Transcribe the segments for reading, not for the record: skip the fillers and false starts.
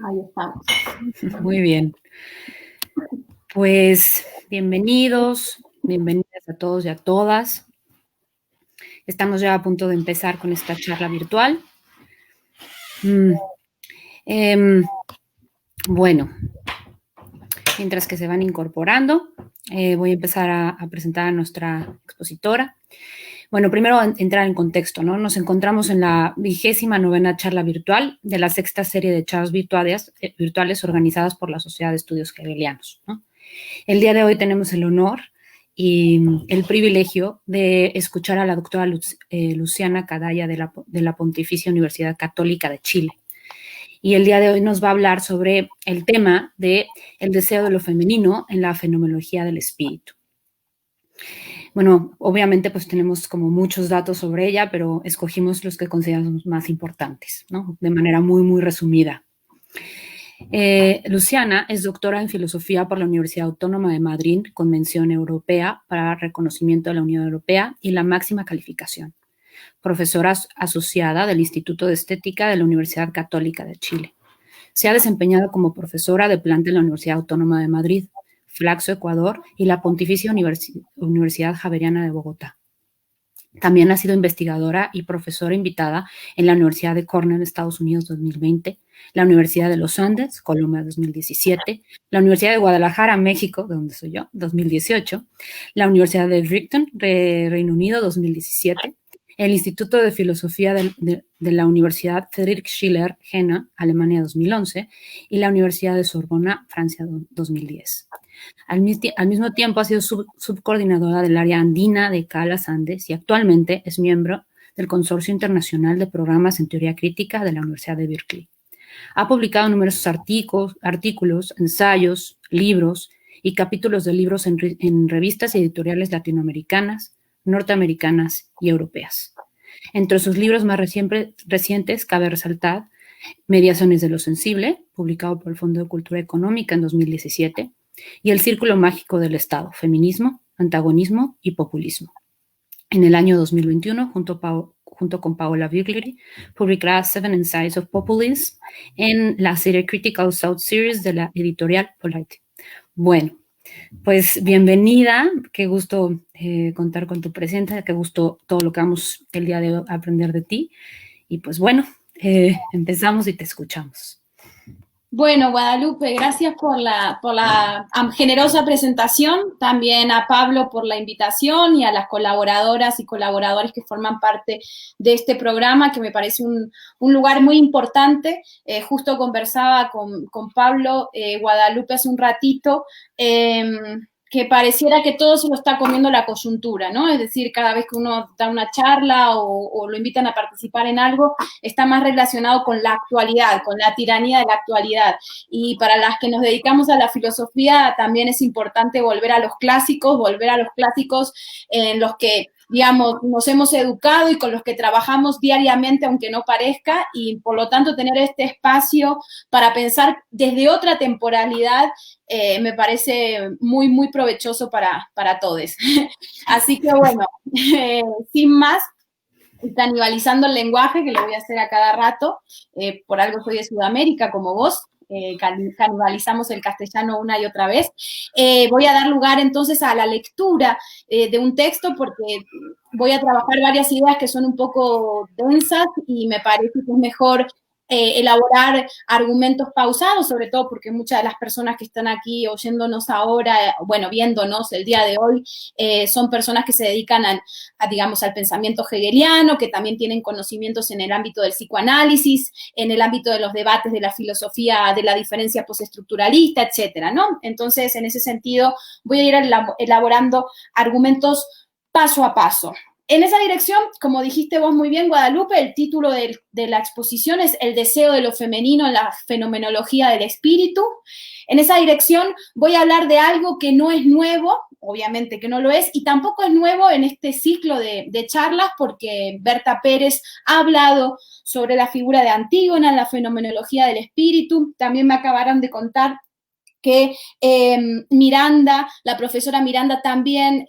Ahí estamos. Muy bien. Pues bienvenidas a todos y a todas. Estamos ya a punto de empezar con esta charla virtual. Bueno, mientras que se van incorporando, voy a empezar a presentar a nuestra expositora. Bueno, primero entrar en contexto, ¿no? Nos encontramos en la 29ª charla virtual de la 6ª serie de charlas virtuales organizadas por la Sociedad de Estudios Hegelianos, ¿no? El día de hoy tenemos el honor y el privilegio de escuchar a la doctora Luciana Cadaya de la Pontificia Universidad Católica de Chile. Y el día de hoy nos va a hablar sobre el tema de el deseo de lo femenino en la fenomenología del espíritu. Bueno, obviamente pues tenemos como muchos datos sobre ella, pero escogimos los que consideramos más importantes, ¿no? De manera muy, muy resumida. Luciana es doctora en Filosofía por la Universidad Autónoma de Madrid, Convención Europea para Reconocimiento de la Unión Europea y la máxima calificación. Profesora asociada del Instituto de Estética de la Universidad Católica de Chile. Se ha desempeñado como profesora de planta en la Universidad Autónoma de Madrid, Flaxo, Ecuador, y la Pontificia Universidad Javeriana de Bogotá. También ha sido investigadora y profesora invitada en la Universidad de Cornell, Estados Unidos, 2020, la Universidad de los Andes, Colombia, 2017, la Universidad de Guadalajara, México, de donde soy yo, 2018, la Universidad de Brighton, Reino Unido, 2017, el Instituto de Filosofía de la Universidad Friedrich Schiller, Jena, Alemania, 2011, y la Universidad de Sorbona, Francia, 2010. Al mismo tiempo ha sido subcoordinadora del área andina de CALAS Andes y actualmente es miembro del Consorcio Internacional de Programas en Teoría Crítica de la Universidad de Berkeley. Ha publicado numerosos artículos, ensayos, libros y capítulos de libros en revistas y editoriales latinoamericanas, norteamericanas y europeas. Entre sus libros más recientes cabe resaltar Mediaciones de lo Sensible, publicado por el Fondo de Cultura Económica en 2017, y El Círculo Mágico del Estado, Feminismo, Antagonismo y Populismo. En el año 2021, junto con Paola Virgleri, publicará Seven Insights of Populism en la serie Critical Thought Series de la editorial Polite. Bueno, pues bienvenida, qué gusto contar con tu presencia, qué gusto todo lo que vamos el día de hoy a aprender de ti. Y pues bueno, empezamos y te escuchamos. Bueno, Guadalupe, gracias por la generosa presentación, también a Pablo por la invitación y a las colaboradoras y colaboradores que forman parte de este programa, que me parece un lugar muy importante. Justo conversaba con Pablo, Guadalupe, hace un ratito, que pareciera que todo se lo está comiendo la coyuntura, ¿no? Es decir, cada vez que uno da una charla o lo invitan a participar en algo, está más relacionado con la actualidad, con la tiranía de la actualidad. Y para las que nos dedicamos a la filosofía, también es importante volver a los clásicos en los que, digamos, nos hemos educado y con los que trabajamos diariamente, aunque no parezca, y por lo tanto tener este espacio para pensar desde otra temporalidad me parece muy, muy provechoso para todos. Así que bueno, sin más, canibalizando el lenguaje, que lo voy a hacer a cada rato, por algo soy de Sudamérica como vos, canibalizamos el castellano una y otra vez. Voy a dar lugar entonces a la lectura de un texto porque voy a trabajar varias ideas que son un poco densas y me parece que es mejor elaborar argumentos pausados, sobre todo porque muchas de las personas que están aquí oyéndonos ahora, bueno, viéndonos el día de hoy, son personas que se dedican digamos, al pensamiento hegeliano, que también tienen conocimientos en el ámbito del psicoanálisis, en el ámbito de los debates de la filosofía de la diferencia postestructuralista, etcétera, ¿no? Entonces, en ese sentido, voy a ir elaborando argumentos paso a paso. En esa dirección, como dijiste vos muy bien, Guadalupe, el título de la exposición es El deseo de lo femenino en la fenomenología del espíritu. En esa dirección voy a hablar de algo que no es nuevo, obviamente que no lo es, y tampoco es nuevo en este ciclo de charlas, porque Berta Pérez ha hablado sobre la figura de Antígona en la fenomenología del espíritu. También me acabaron de contar que Miranda, la profesora Miranda también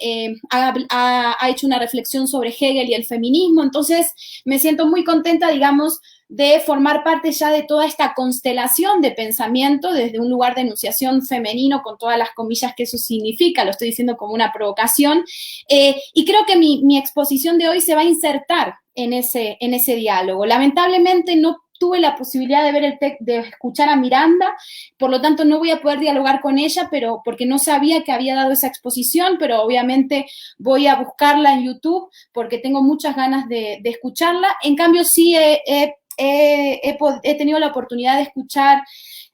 ha hecho una reflexión sobre Hegel y el feminismo, entonces me siento muy contenta, digamos, de formar parte ya de toda esta constelación de pensamiento desde un lugar de enunciación femenino, con todas las comillas que eso significa, lo estoy diciendo como una provocación, y creo que mi exposición de hoy se va a insertar en ese diálogo. Lamentablemente no tuve la posibilidad de ver de escuchar a Miranda, por lo tanto no voy a poder dialogar con ella, pero porque no sabía que había dado esa exposición, pero obviamente voy a buscarla en YouTube porque tengo muchas ganas de escucharla. En cambio, sí he tenido la oportunidad de escuchar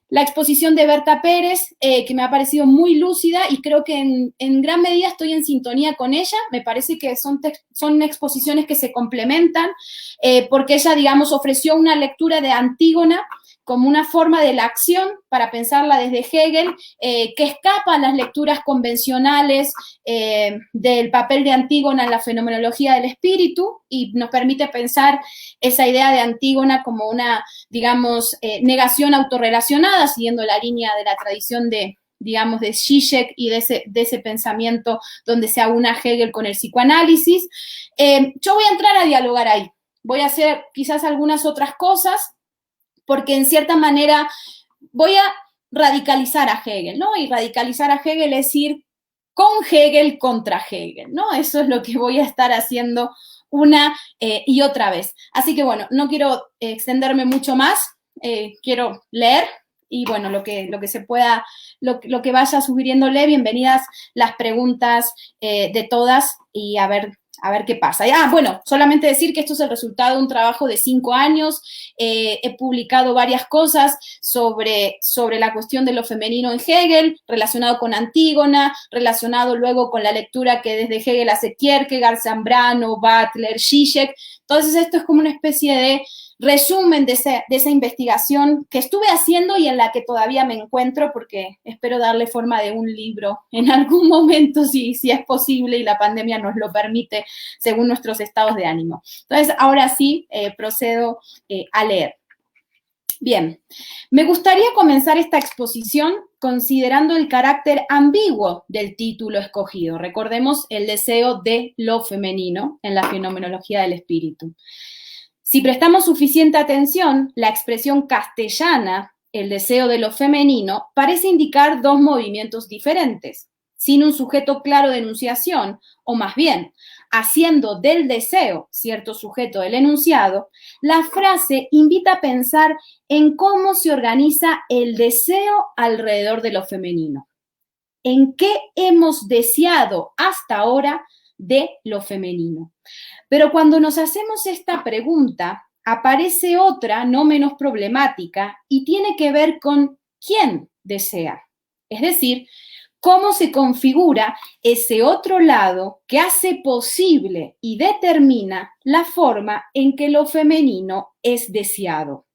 la exposición de Berta Pérez, que me ha parecido muy lúcida y creo que en gran medida estoy en sintonía con ella. Me parece que son exposiciones que se complementan, porque ella, digamos, ofreció una lectura de Antígona como una forma de la acción para pensarla desde Hegel, que escapa a las lecturas convencionales del papel de Antígona en la fenomenología del espíritu y nos permite pensar esa idea de Antígona como una, digamos, negación autorrelacionada, siguiendo la línea de la tradición de, digamos, de Zizek y de ese pensamiento donde se aúna Hegel con el psicoanálisis. Yo voy a entrar a dialogar ahí. Voy a hacer quizás algunas otras cosas, porque en cierta manera voy a radicalizar a Hegel, ¿no? Y radicalizar a Hegel es ir con Hegel contra Hegel, ¿no? Eso es lo que voy a estar haciendo una y otra vez. Así que bueno, no quiero extenderme mucho más, quiero leer y bueno, lo que se pueda, lo que vaya sugiriéndole, bienvenidas las preguntas de todas y a ver qué pasa. Bueno, solamente decir que esto es el resultado de un trabajo de 5 años. He publicado varias cosas sobre la cuestión de lo femenino en Hegel, relacionado con Antígona, relacionado luego con la lectura que desde Hegel hace Kierkegaard, Zambrano, Butler, Zizek. Entonces esto es como una especie de resumen de esa investigación que estuve haciendo y en la que todavía me encuentro, porque espero darle forma de un libro en algún momento, si es posible y la pandemia nos lo permite, según nuestros estados de ánimo. Entonces, ahora sí, procedo a leer. Bien, me gustaría comenzar esta exposición considerando el carácter ambiguo del título escogido. Recordemos el deseo de lo femenino en la fenomenología del espíritu. Si prestamos suficiente atención, la expresión castellana, el deseo de lo femenino, parece indicar 2 movimientos diferentes, sin un sujeto claro de enunciación, o más bien, haciendo del deseo cierto sujeto del enunciado, la frase invita a pensar en cómo se organiza el deseo alrededor de lo femenino. ¿En qué hemos deseado hasta ahora de lo femenino? Pero cuando nos hacemos esta pregunta, aparece otra no menos problemática y tiene que ver con quién desea. Es decir, cómo se configura ese otro lado que hace posible y determina la forma en que lo femenino es deseado.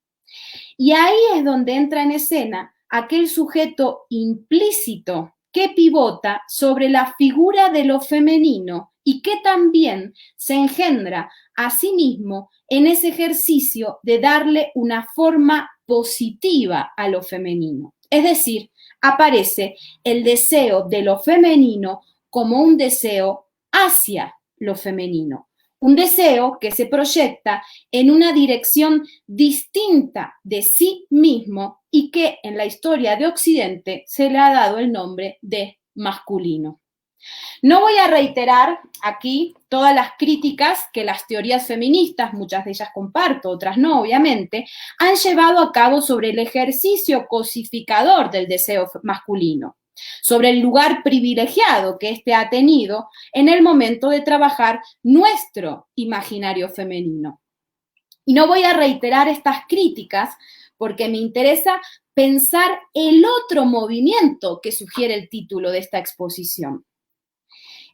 Y ahí es donde entra en escena aquel sujeto implícito que pivota sobre la figura de lo femenino y que también se engendra a sí mismo en ese ejercicio de darle una forma positiva a lo femenino. Es decir, aparece el deseo de lo femenino como un deseo hacia lo femenino, un deseo que se proyecta en una dirección distinta de sí mismo y que en la historia de Occidente se le ha dado el nombre de masculino. No voy a reiterar aquí todas las críticas que las teorías feministas, muchas de ellas comparto, otras no, obviamente, han llevado a cabo sobre el ejercicio cosificador del deseo masculino, sobre el lugar privilegiado que éste ha tenido en el momento de trabajar nuestro imaginario femenino. Y no voy a reiterar estas críticas porque me interesa pensar el otro movimiento que sugiere el título de esta exposición.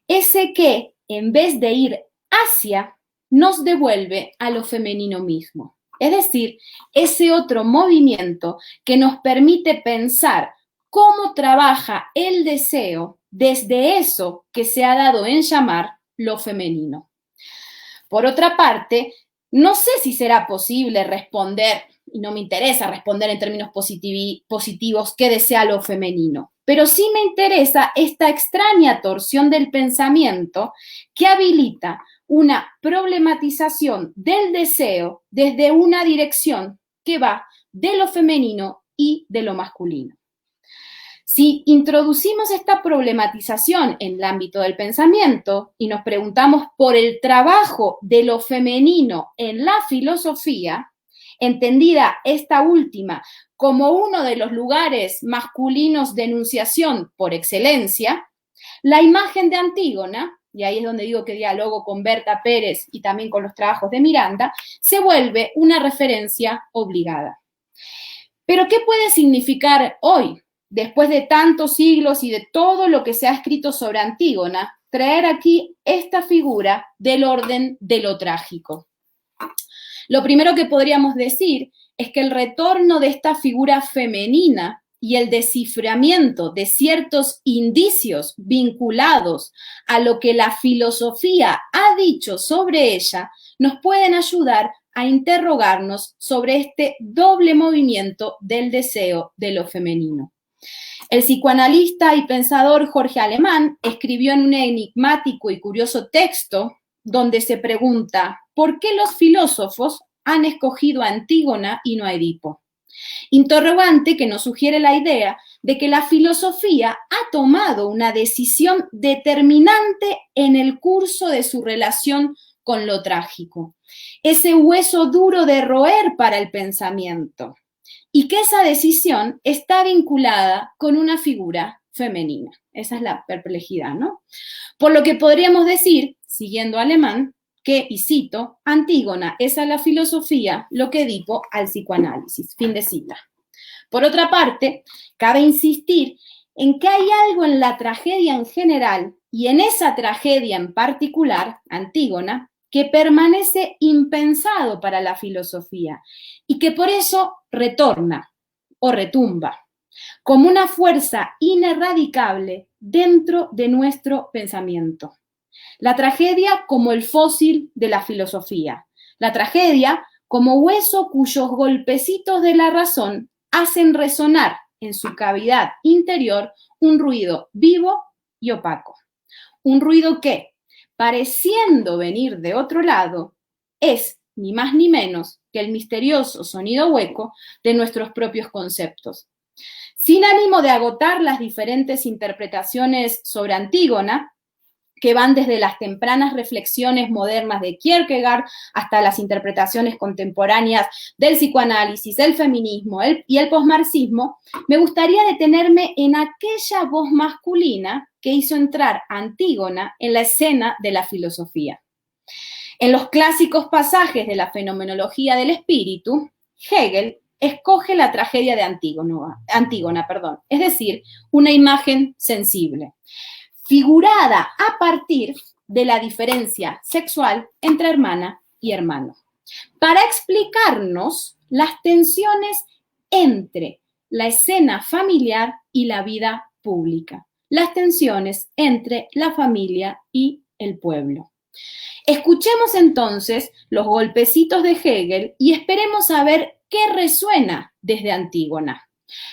Ese que, en vez de ir hacia, nos devuelve a lo femenino mismo. Es decir, ese otro movimiento que nos permite pensar cómo trabaja el deseo desde eso que se ha dado en llamar lo femenino. Por otra parte, No sé si será posible responder, y no me interesa responder en términos positivos, qué desea lo femenino, pero sí me interesa esta extraña torsión del pensamiento que habilita una problematización del deseo desde una dirección que va de lo femenino y de lo masculino. Si introducimos esta problematización en el ámbito del pensamiento y nos preguntamos por el trabajo de lo femenino en la filosofía, entendida esta última como uno de los lugares masculinos de enunciación por excelencia, la imagen de Antígona, y ahí es donde digo que dialogo con Berta Pérez y también con los trabajos de Miranda, se vuelve una referencia obligada. Pero ¿qué puede significar hoy, después de tantos siglos y de todo lo que se ha escrito sobre Antígona, traer aquí esta figura del orden de lo trágico? Lo primero que podríamos decir es que el retorno de esta figura femenina y el desciframiento de ciertos indicios vinculados a lo que la filosofía ha dicho sobre ella nos pueden ayudar a interrogarnos sobre este doble movimiento del deseo de lo femenino. El psicoanalista y pensador Jorge Alemán escribió en un enigmático y curioso texto donde se pregunta ¿por qué los filósofos han escogido a Antígona y no a Edipo? Interrogante que nos sugiere la idea de que la filosofía ha tomado una decisión determinante en el curso de su relación con lo trágico, ese hueso duro de roer para el pensamiento, y que esa decisión está vinculada con una figura femenina. Esa es la perplejidad, ¿no? Por lo que podríamos decir, siguiendo a Alemán, que, y cito, Antígona es a la filosofía lo que Edipo al psicoanálisis. Fin de cita. Por otra parte, cabe insistir en que hay algo en la tragedia en general y en esa tragedia en particular, Antígona, que permanece impensado para la filosofía y que por eso retorna o retumba como una fuerza ineradicable dentro de nuestro pensamiento. La tragedia como el fósil de la filosofía. La tragedia como hueso cuyos golpecitos de la razón hacen resonar en su cavidad interior un ruido vivo y opaco. Un ruido que, pareciendo venir de otro lado, es ni más ni menos que el misterioso sonido hueco de nuestros propios conceptos. Sin ánimo de agotar las diferentes interpretaciones sobre Antígona, que van desde las tempranas reflexiones modernas de Kierkegaard hasta las interpretaciones contemporáneas del psicoanálisis, del feminismo y el posmarxismo, me gustaría detenerme en aquella voz masculina que hizo entrar a Antígona en la escena de la filosofía. En los clásicos pasajes de la fenomenología del espíritu, Hegel escoge la tragedia de Antígona, es decir, una imagen sensible, figurada a partir de la diferencia sexual entre hermana y hermano, para explicarnos las tensiones entre la escena familiar y la vida pública, las tensiones entre la familia y el pueblo. Escuchemos entonces los golpecitos de Hegel y esperemos a ver qué resuena desde Antígona.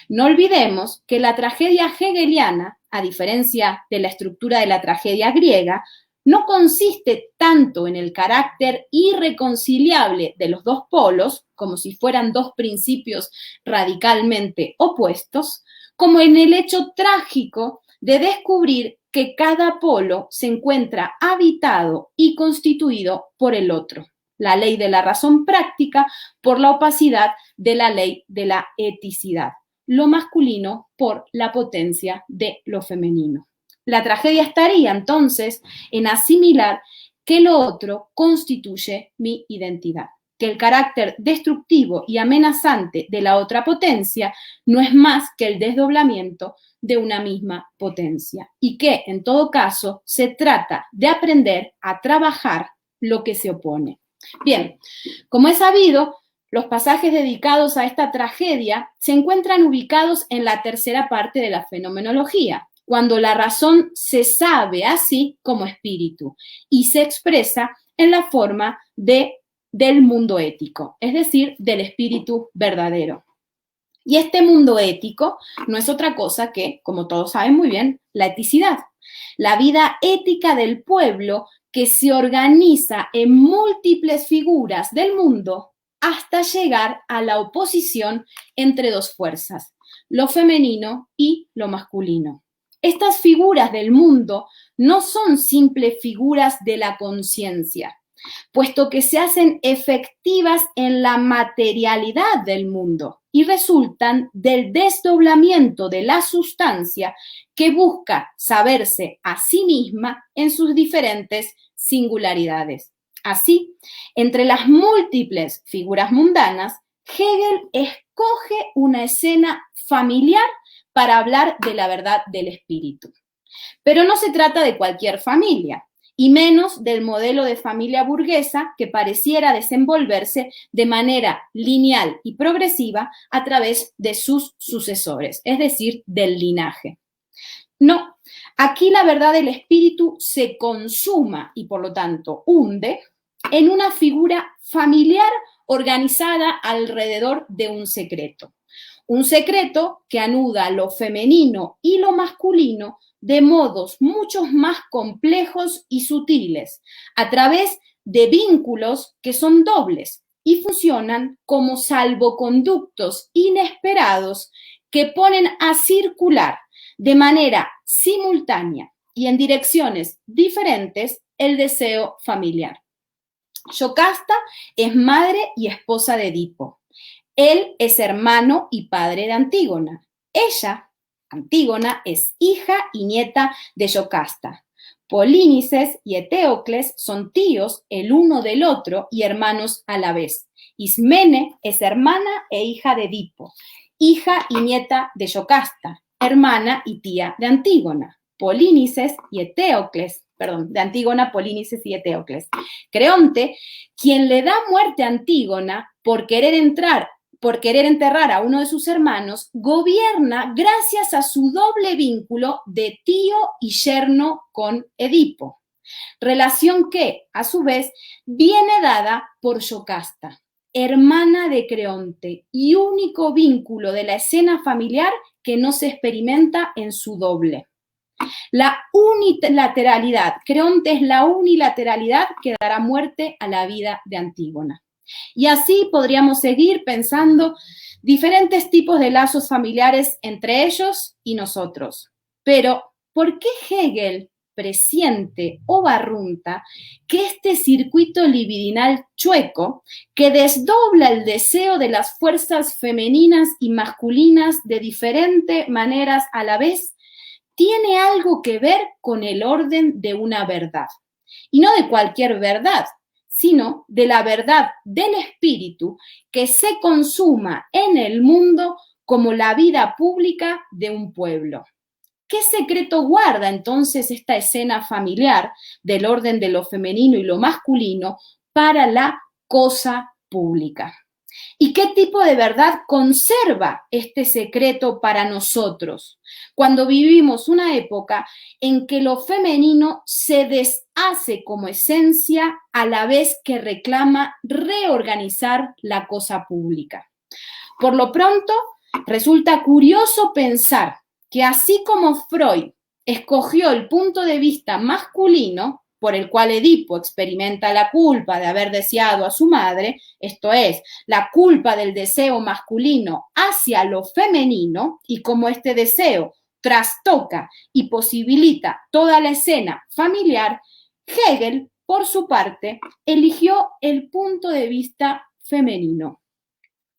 No olvidemos que la tragedia hegeliana, a diferencia de la estructura de la tragedia griega, no consiste tanto en el carácter irreconciliable de los dos polos, como si fueran dos principios radicalmente opuestos, como en el hecho trágico de descubrir que cada polo se encuentra habitado y constituido por el otro. La ley de la razón práctica por la opacidad de la ley de la eticidad, lo masculino por la potencia de lo femenino. La tragedia estaría entonces en asimilar que lo otro constituye mi identidad, que el carácter destructivo y amenazante de la otra potencia no es más que el desdoblamiento de una misma potencia y que, en todo caso, se trata de aprender a trabajar lo que se opone. Bien, como es sabido, los pasajes dedicados a esta tragedia se encuentran ubicados en la tercera parte de la fenomenología, cuando la razón se sabe así como espíritu y se expresa en la forma de del mundo ético, es decir, del espíritu verdadero. Y este mundo ético no es otra cosa que, como todos saben muy bien, la eticidad, la vida ética del pueblo que se organiza en múltiples figuras del mundo hasta llegar a la oposición entre dos fuerzas, lo femenino y lo masculino. Estas figuras del mundo no son simples figuras de la conciencia, puesto que se hacen efectivas en la materialidad del mundo y resultan del desdoblamiento de la sustancia que busca saberse a sí misma en sus diferentes singularidades. Así, entre las múltiples figuras mundanas, Hegel escoge una escena familiar para hablar de la verdad del espíritu. Pero no se trata de cualquier familia, y menos del modelo de familia burguesa que pareciera desenvolverse de manera lineal y progresiva a través de sus sucesores, es decir, del linaje. No, aquí la verdad del espíritu se consuma y por lo tanto hunde en una figura familiar organizada alrededor de un secreto. Un secreto que anuda lo femenino y lo masculino de modos mucho más complejos y sutiles, a través de vínculos que son dobles y funcionan como salvoconductos inesperados que ponen a circular de manera simultánea y en direcciones diferentes el deseo familiar. Yocasta es madre y esposa de Edipo. Él es hermano y padre de Antígona. Ella, Antígona, es hija y nieta de Yocasta. Polínices y Eteocles son tíos el uno del otro y hermanos a la vez. Ismene es hermana e hija de Edipo, hija y nieta de Yocasta, hermana y tía de Antígona. Polínices y Eteocles, de Antígona, Polínices y Eteocles. Creonte, quien le da muerte a Antígona por querer enterrar a uno de sus hermanos, gobierna gracias a su doble vínculo de tío y yerno con Edipo, relación que, a su vez, viene dada por Yocasta, hermana de Creonte, y único vínculo de la escena familiar que no se experimenta en su doble. La unilateralidad, Creonte es la unilateralidad que dará muerte a la vida de Antígona. Y así podríamos seguir pensando diferentes tipos de lazos familiares entre ellos y nosotros. Pero, ¿por qué Hegel presiente o barrunta que este circuito libidinal chueco que desdobla el deseo de las fuerzas femeninas y masculinas de diferentes maneras a la vez tiene algo que ver con el orden de una verdad? Y no de cualquier verdad, sino de la verdad del espíritu que se consuma en el mundo como la vida pública de un pueblo. ¿Qué secreto guarda entonces esta escena familiar del orden de lo femenino y lo masculino para la cosa pública? ¿Y qué tipo de verdad conserva este secreto para nosotros cuando vivimos una época en que lo femenino se deshace como esencia a la vez que reclama reorganizar la cosa pública? Por lo pronto, resulta curioso pensar que así como Freud escogió el punto de vista masculino, por el cual Edipo experimenta la culpa de haber deseado a su madre, esto es, la culpa del deseo masculino hacia lo femenino, y como este deseo trastoca y posibilita toda la escena familiar, Hegel, por su parte, eligió el punto de vista femenino.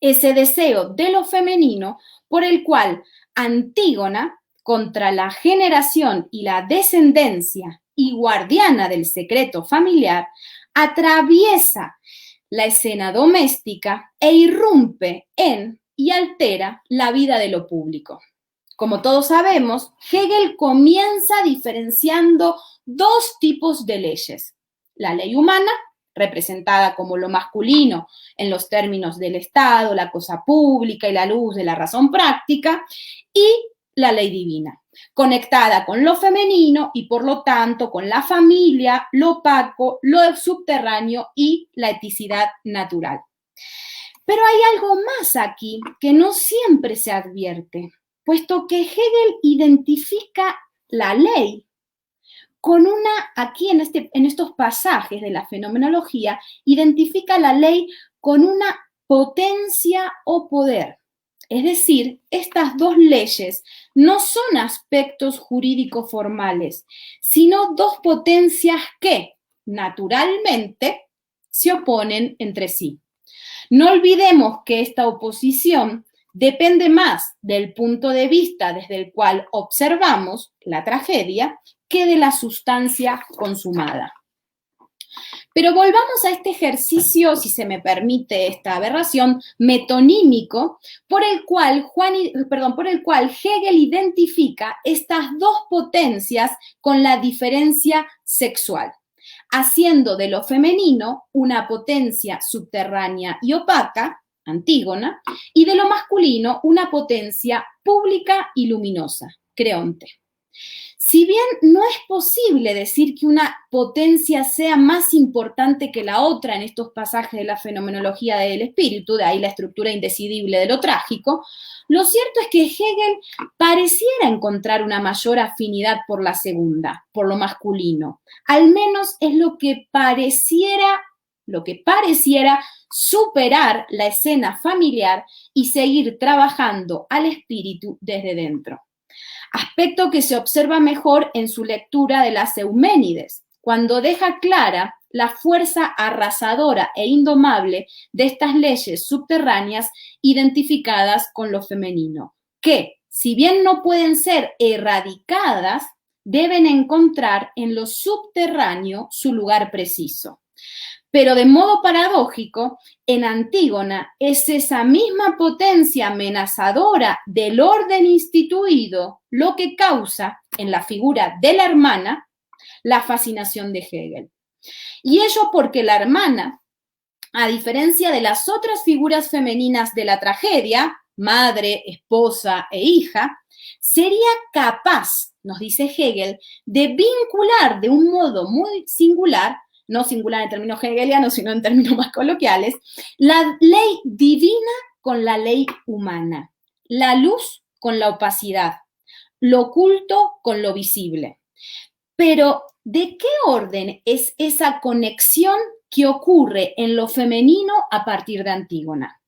Ese deseo de lo femenino por el cual Antígona, contra la generación y la descendencia y guardiana del secreto familiar, atraviesa la escena doméstica e irrumpe en y altera la vida de lo público. Como todos sabemos, Hegel comienza diferenciando dos tipos de leyes: la ley humana, representada como lo masculino en los términos del Estado, la cosa pública y la luz de la razón práctica, y la ley divina, conectada con lo femenino y por lo tanto con la familia, lo opaco, lo subterráneo y la eticidad natural. Pero hay algo más aquí que no siempre se advierte, puesto que Hegel identifica la ley con aquí en estos pasajes de la fenomenología, identifica la ley con una potencia o poder. Es decir, estas dos leyes no son aspectos jurídicos formales, sino dos potencias que, naturalmente, se oponen entre sí. No olvidemos que esta oposición depende más del punto de vista desde el cual observamos la tragedia que de la sustancia consumada. Pero volvamos a este ejercicio, si se me permite esta aberración, metonímico, por el cual Hegel identifica estas dos potencias con la diferencia sexual, haciendo de lo femenino una potencia subterránea y opaca, Antígona, y de lo masculino una potencia pública y luminosa, Creonte. Si bien no es posible decir que una potencia sea más importante que la otra en estos pasajes de la fenomenología del espíritu, de ahí la estructura indecidible de lo trágico, lo cierto es que Hegel pareciera encontrar una mayor afinidad por la segunda, por lo masculino. Al menos es lo que pareciera superar la escena familiar y seguir trabajando al espíritu desde dentro. Aspecto que se observa mejor en su lectura de las Euménides, cuando deja clara la fuerza arrasadora e indomable de estas leyes subterráneas identificadas con lo femenino, que, si bien no pueden ser erradicadas, deben encontrar en lo subterráneo su lugar preciso. Pero de modo paradójico, en Antígona es esa misma potencia amenazadora del orden instituido lo que causa, en la figura de la hermana, la fascinación de Hegel. Y ello porque la hermana, a diferencia de las otras figuras femeninas de la tragedia, madre, esposa e hija, sería capaz, nos dice Hegel, de vincular de un modo muy singular, no singular en términos hegelianos, sino en términos más coloquiales, la ley divina con la ley humana, la luz con la opacidad, lo oculto con lo visible. Pero, ¿de qué orden es esa conexión que ocurre en lo femenino a partir de Antígona?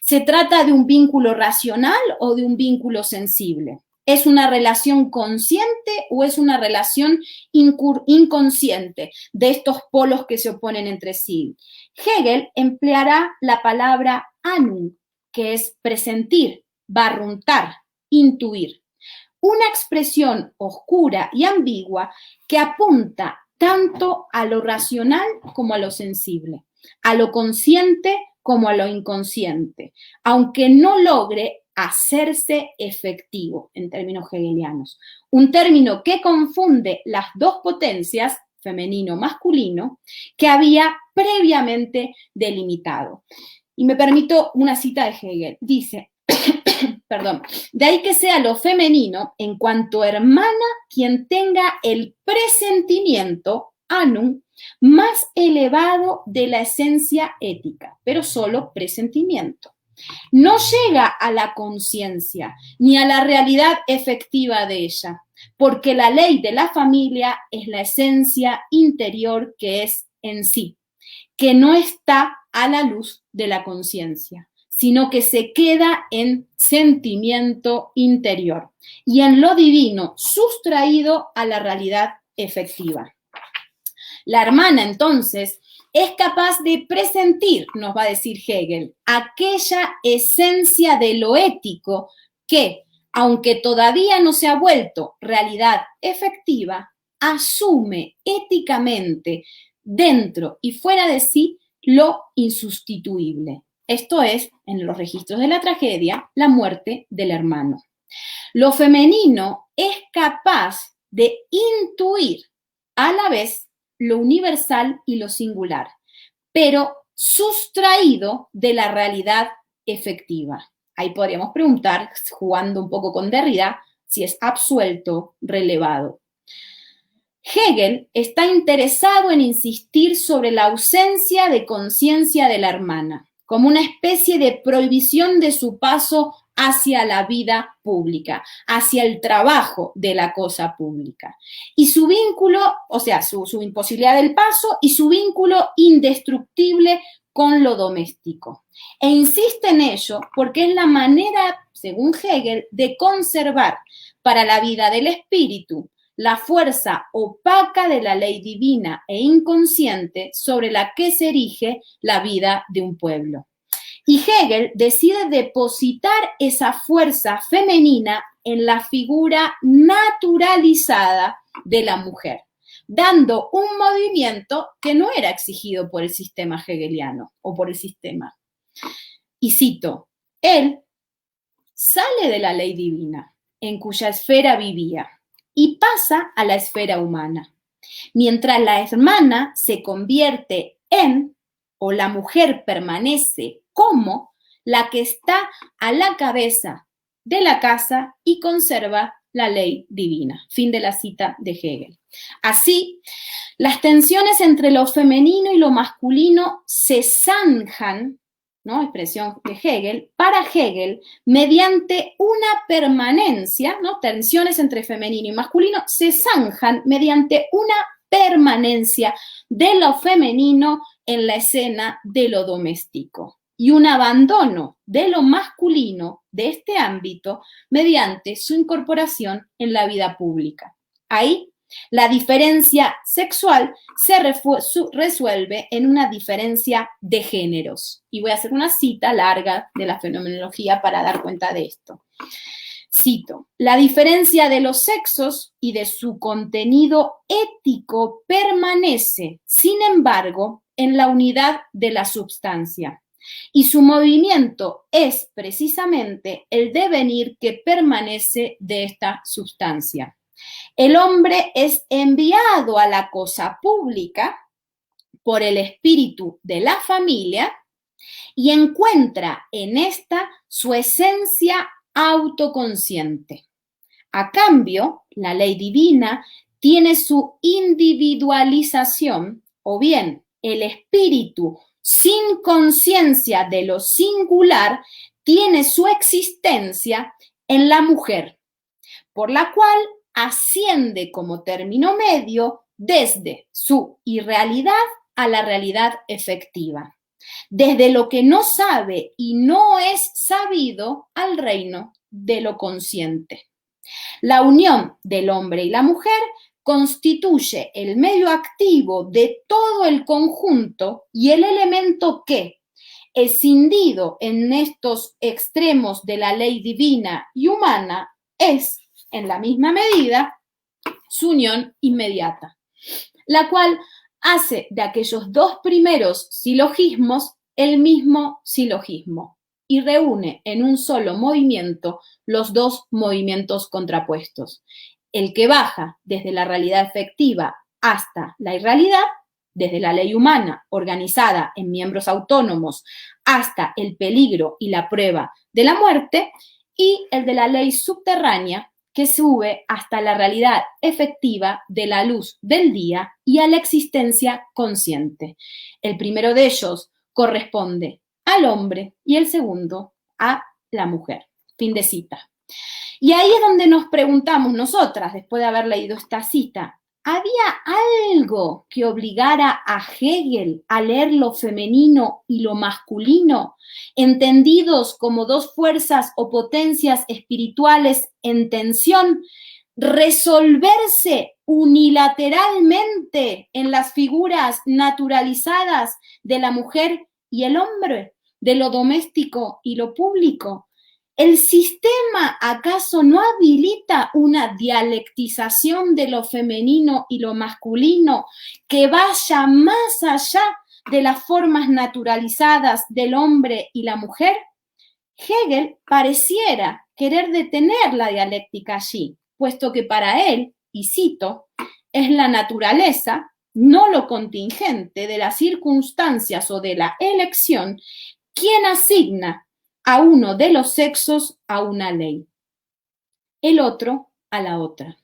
¿Se trata de un vínculo racional o de un vínculo sensible? ¿Es una relación consciente o es una relación inconsciente de estos polos que se oponen entre sí? Hegel empleará la palabra anum, que es presentir, barruntar, intuir. Una expresión oscura y ambigua que apunta tanto a lo racional como a lo sensible, a lo consciente como a lo inconsciente, aunque no logre hacerse efectivo en términos hegelianos. Un término que confunde las dos potencias, femenino-masculino, que había previamente delimitado. Y me permito una cita de Hegel. Dice, de ahí que sea lo femenino, en cuanto hermana, quien tenga el presentimiento, anum, más elevado de la esencia ética, pero solo presentimiento. No llega a la conciencia ni a la realidad efectiva de ella, porque la ley de la familia es la esencia interior que es en sí, que no está a la luz de la conciencia, sino que se queda en sentimiento interior y en lo divino sustraído a la realidad efectiva. La hermana, entonces, es capaz de presentir, nos va a decir Hegel, aquella esencia de lo ético que, aunque todavía no se ha vuelto realidad efectiva, asume éticamente dentro y fuera de sí lo insustituible. Esto es, en los registros de la tragedia, la muerte del hermano. Lo femenino es capaz de intuir a la vez lo universal y lo singular, pero sustraído de la realidad efectiva. Ahí podríamos preguntar, jugando un poco con Derrida, si es absuelto, relevado. Hegel está interesado en insistir sobre la ausencia de conciencia de la hermana, como una especie de prohibición de su paso hacia la vida pública, hacia el trabajo de la cosa pública. Y su vínculo, o sea, su imposibilidad del paso y su vínculo indestructible con lo doméstico. E insiste en ello porque es la manera, según Hegel, de conservar para la vida del espíritu la fuerza opaca de la ley divina e inconsciente sobre la que se erige la vida de un pueblo. Y Hegel decide depositar esa fuerza femenina en la figura naturalizada de la mujer, dando un movimiento que no era exigido por el sistema hegeliano o por el sistema. Y cito, él sale de la ley divina en cuya esfera vivía y pasa a la esfera humana, mientras la hermana se convierte en, o la mujer permanece como, la que está a la cabeza de la casa y conserva la ley divina. Fin de la cita de Hegel. Así, las tensiones entre lo femenino y lo masculino se zanjan, ¿no? Expresión de Hegel, para Hegel, mediante una permanencia, ¿no? Tensiones entre femenino y masculino se zanjan mediante una permanencia de lo femenino en la escena de lo doméstico y un abandono de lo masculino de este ámbito mediante su incorporación en la vida pública. Ahí, la diferencia sexual se resuelve en una diferencia de géneros. Y voy a hacer una cita larga de la fenomenología para dar cuenta de esto. Cito, la diferencia de los sexos y de su contenido ético permanece, sin embargo, en la unidad de la substancia. Y su movimiento es precisamente el devenir que permanece de esta substancia. El hombre es enviado a la cosa pública por el espíritu de la familia y encuentra en esta su esencia autoconsciente. A cambio, la ley divina tiene su individualización, o bien el espíritu sin conciencia de lo singular tiene su existencia en la mujer, por la cual asciende como término medio desde su irrealidad a la realidad efectiva, desde lo que no sabe y no es sabido al reino de lo consciente. La unión del hombre y la mujer constituye el medio activo de todo el conjunto y el elemento que, escindido en estos extremos de la ley divina y humana, es, en la misma medida, su unión inmediata, la cual hace de aquellos dos primeros silogismos el mismo silogismo y reúne en un solo movimiento los dos movimientos contrapuestos, el que baja desde la realidad efectiva hasta la irrealidad, desde la ley humana organizada en miembros autónomos hasta el peligro y la prueba de la muerte, y el de la ley subterránea que sube hasta la realidad efectiva de la luz del día y a la existencia consciente. El primero de ellos corresponde al hombre y el segundo a la mujer. Fin de cita. Y ahí es donde nos preguntamos nosotras, después de haber leído esta cita, ¿había algo que obligara a Hegel a leer lo femenino y lo masculino, entendidos como dos fuerzas o potencias espirituales en tensión, resolverse unilateralmente en las figuras naturalizadas de la mujer y el hombre, de lo doméstico y lo público? ¿El sistema acaso no habilita una dialectización de lo femenino y lo masculino que vaya más allá de las formas naturalizadas del hombre y la mujer? Hegel pareciera querer detener la dialéctica allí, puesto que para él, y cito, es la naturaleza, no lo contingente de las circunstancias o de la elección, quien asigna a uno de los sexos a una ley. el otro a la otra.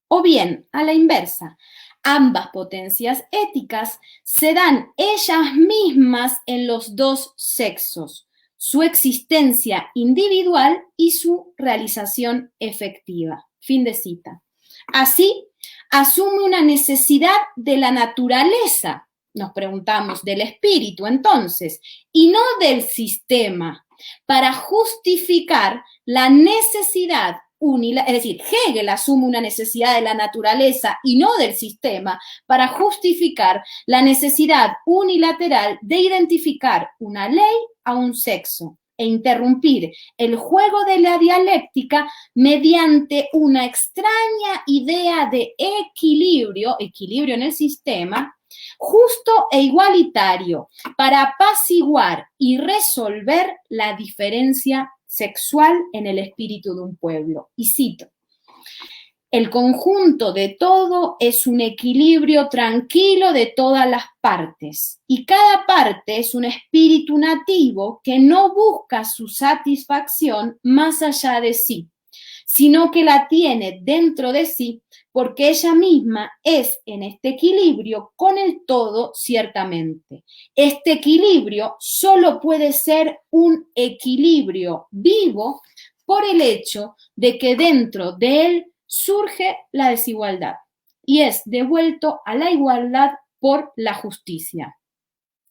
O bien, a la inversa, ambas potencias éticas se dan ellas mismas en los dos sexos, su existencia individual y su realización efectiva. Fin de cita. Así, asume una necesidad de la naturaleza, nos preguntamos, del espíritu entonces, y no del sistema, para justificar la necesidad es decir, Hegel asume una necesidad de la naturaleza y no del sistema para justificar la necesidad unilateral de identificar una ley a un sexo e interrumpir el juego de la dialéctica mediante una extraña idea de equilibrio en el sistema, justo e igualitario, para apaciguar y resolver la diferencia sexual en el espíritu de un pueblo. Y cito, el conjunto de todo es un equilibrio tranquilo de todas las partes, y cada parte es un espíritu nativo que no busca su satisfacción más allá de sí, sino que la tiene dentro de sí, porque ella misma es en este equilibrio con el todo ciertamente. Este equilibrio solo puede ser un equilibrio vivo por el hecho de que dentro de él surge la desigualdad y es devuelto a la igualdad por la justicia.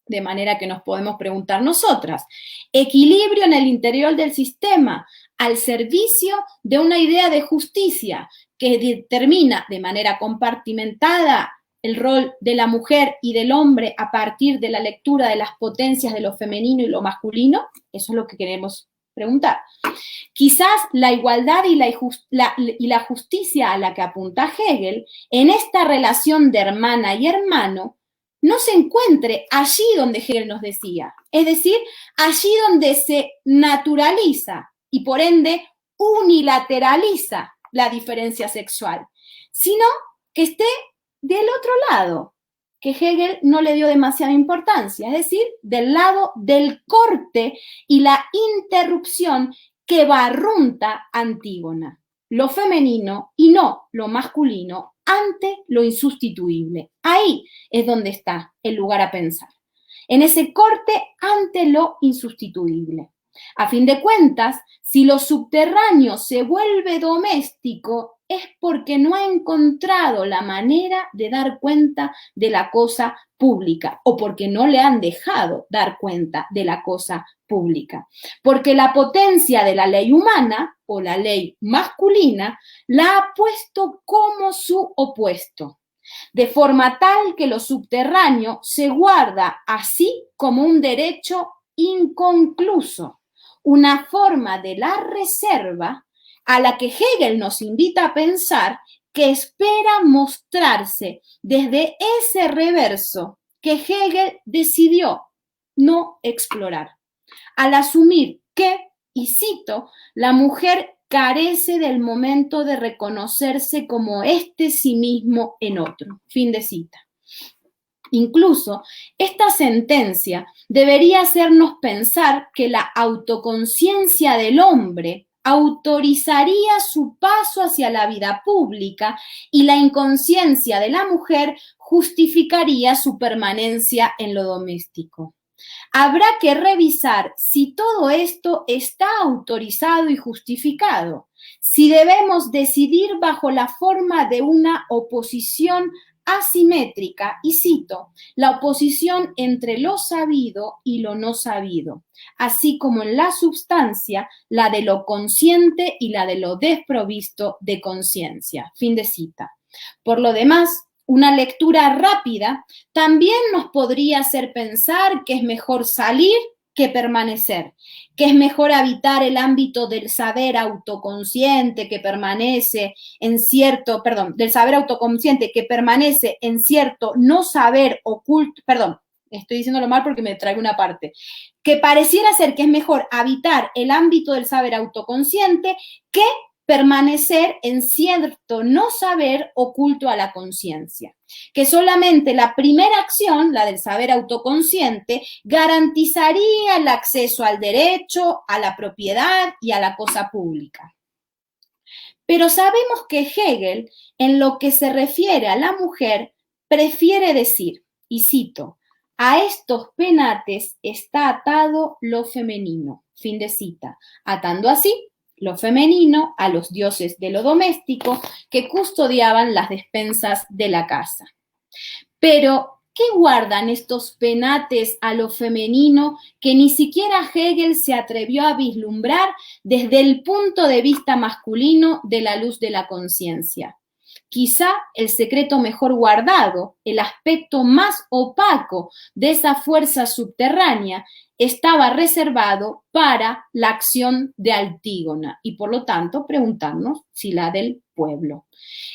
De manera que nos podemos preguntar nosotras, equilibrio en el interior del sistema al servicio de una idea de justicia que determina de manera compartimentada el rol de la mujer y del hombre a partir de la lectura de las potencias de lo femenino y lo masculino. Eso es lo que queremos preguntar. Quizás la igualdad y la justicia a la que apunta Hegel en esta relación de hermana y hermano no se encuentre allí donde Hegel nos decía, es decir, allí donde se naturaliza y por ende unilateraliza la diferencia sexual, sino que esté del otro lado, que Hegel no le dio demasiada importancia, es decir, del lado del corte y la interrupción que barrunta Antígona, lo femenino y no lo masculino ante lo insustituible. Ahí es donde está el lugar a pensar, en ese corte ante lo insustituible. A fin de cuentas, si lo subterráneo se vuelve doméstico, es porque no ha encontrado la manera de dar cuenta de la cosa pública o porque no le han dejado dar cuenta de la cosa pública. Porque la potencia de la ley humana o la ley masculina la ha puesto como su opuesto, de forma tal que lo subterráneo se guarda así como un derecho inconcluso, una forma de la reserva a la que Hegel nos invita a pensar que espera mostrarse desde ese reverso que Hegel decidió no explorar, al asumir que, y cito, la mujer carece del momento de reconocerse como sí mismo en otro. Fin de cita. Incluso esta sentencia debería hacernos pensar que la autoconciencia del hombre autorizaría su paso hacia la vida pública y la inconsciencia de la mujer justificaría su permanencia en lo doméstico. Habrá que revisar si todo esto está autorizado y justificado, si debemos decidir bajo la forma de una oposición asimétrica, y cito, la oposición entre lo sabido y lo no sabido, así como en la substancia, la de lo consciente y la de lo desprovisto de conciencia. Fin de cita. Por lo demás, una lectura rápida también nos podría hacer pensar que es mejor salir que permanecer, que es mejor habitar el ámbito del saber autoconsciente que permanece en cierto, del saber autoconsciente que permanece en cierto no saber oculto, estoy diciéndolo mal porque me traigo una parte, que pareciera ser que es mejor habitar el ámbito del saber autoconsciente que permanecer en cierto no saber oculto a la conciencia, que solamente la primera acción, la del saber autoconsciente, garantizaría el acceso al derecho, a la propiedad y a la cosa pública. Pero sabemos que Hegel, en lo que se refiere a la mujer, prefiere decir, y cito, a estos penates está atado lo femenino, fin de cita, atando así lo femenino a los dioses de lo doméstico que custodiaban las despensas de la casa. Pero, ¿qué guardan estos penates a lo femenino que ni siquiera Hegel se atrevió a vislumbrar desde el punto de vista masculino de la luz de la conciencia? Quizá el secreto mejor guardado, el aspecto más opaco de esa fuerza subterránea, estaba reservado para la acción de Antígona y por lo tanto preguntarnos si la del pueblo.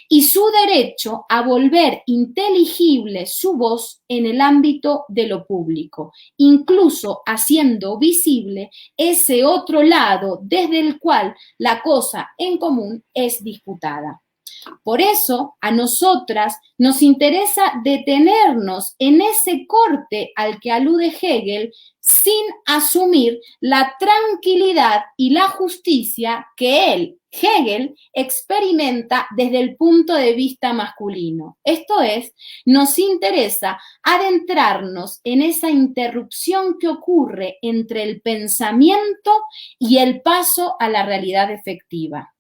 Y su derecho a volver inteligible su voz en el ámbito de lo público, incluso haciendo visible ese otro lado desde el cual la cosa en común es disputada. Por eso, a nosotras nos interesa detenernos en ese corte al que alude Hegel sin asumir la tranquilidad y la justicia que él, Hegel, experimenta desde el punto de vista masculino. Esto es, nos interesa adentrarnos en esa interrupción que ocurre entre el pensamiento y el paso a la realidad efectiva,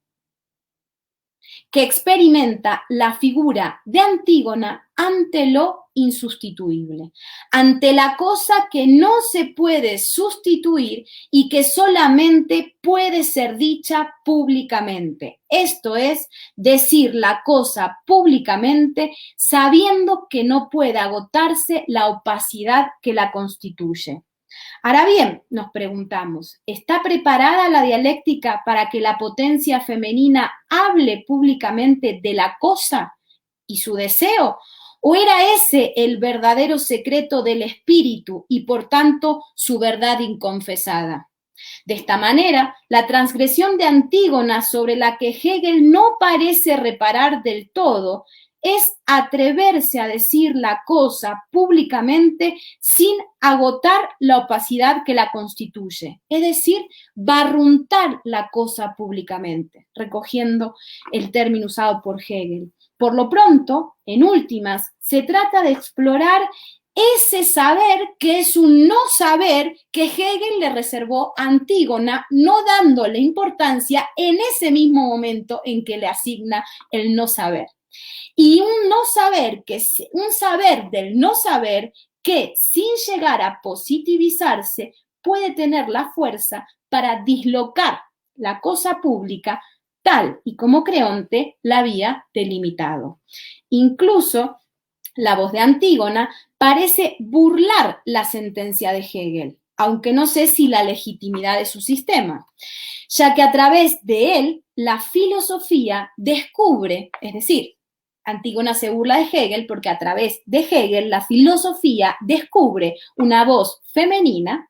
que experimenta la figura de Antígona ante lo insustituible, ante la cosa que no se puede sustituir y que solamente puede ser dicha públicamente. Esto es, decir la cosa públicamente sabiendo que no puede agotarse la opacidad que la constituye. Ahora bien, nos preguntamos, ¿está preparada la dialéctica para que la potencia femenina hable públicamente de la cosa y su deseo? ¿O era ese el verdadero secreto del espíritu y por tanto su verdad inconfesada? De esta manera, la transgresión de Antígona sobre la que Hegel no parece reparar del todo es atreverse a decir la cosa públicamente sin agotar la opacidad que la constituye, es decir, barruntar la cosa públicamente, recogiendo el término usado por Hegel. Por lo pronto, en últimas, se trata de explorar ese saber que es un no saber que Hegel le reservó a Antígona, no dándole importancia en ese mismo momento en que le asigna el no saber. Y un no saber, un saber del no saber que sin llegar a positivizarse puede tener la fuerza para dislocar la cosa pública tal y como Creonte la había delimitado. Incluso la voz de Antígona parece burlar la sentencia de Hegel, aunque no sé si la legitimidad de su sistema, ya que a través de él la filosofía descubre, es decir, Antígona se burla de Hegel porque a través de Hegel la filosofía descubre una voz femenina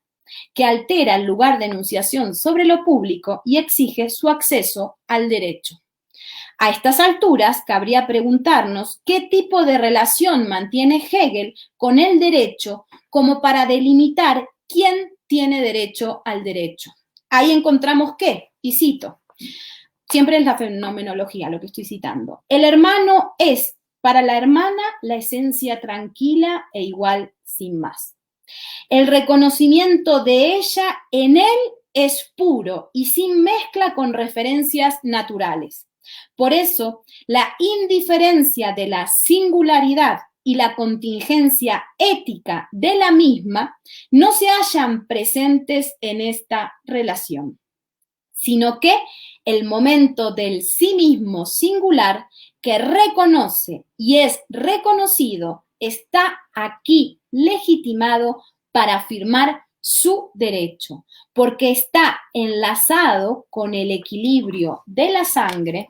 que altera el lugar de enunciación sobre lo público y exige su acceso al derecho. A estas alturas, cabría preguntarnos qué tipo de relación mantiene Hegel con el derecho como para delimitar quién tiene derecho al derecho. Ahí encontramos que, y cito, siempre es la fenomenología lo que estoy citando, el hermano es para la hermana la esencia tranquila e igual sin más. El reconocimiento de ella en él es puro y sin mezcla con referencias naturales. Por eso, la indiferencia de la singularidad y la contingencia ética de la misma no se hallan presentes en esta relación, sino que el momento del sí mismo singular que reconoce y es reconocido está aquí legitimado para afirmar su derecho, porque está enlazado con el equilibrio de la sangre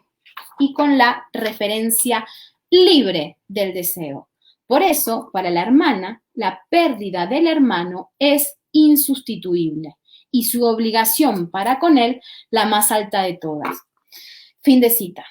y con la referencia libre del deseo. Por eso, para la hermana, la pérdida del hermano es insustituible y su obligación para con él la más alta de todas. Fin de cita.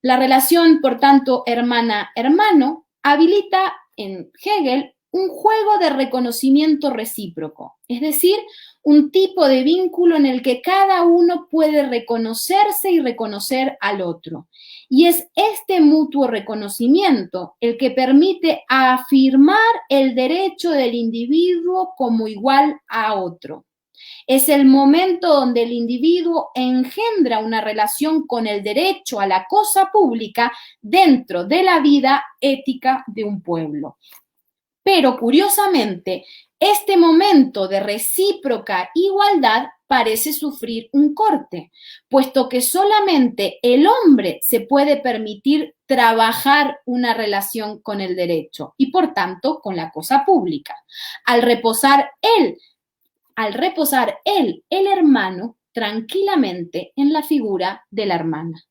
La relación, por tanto, hermana-hermano habilita en Hegel un juego de reconocimiento recíproco, es decir, un tipo de vínculo en el que cada uno puede reconocerse y reconocer al otro. Y es este mutuo reconocimiento el que permite afirmar el derecho del individuo como igual a otro. Es el momento donde el individuo engendra una relación con el derecho a la cosa pública dentro de la vida ética de un pueblo. Pero curiosamente, este momento de recíproca igualdad parece sufrir un corte, puesto que solamente el hombre se puede permitir trabajar una relación con el derecho y por tanto con la cosa pública. Al reposar él, el hermano, tranquilamente en la figura de la hermana.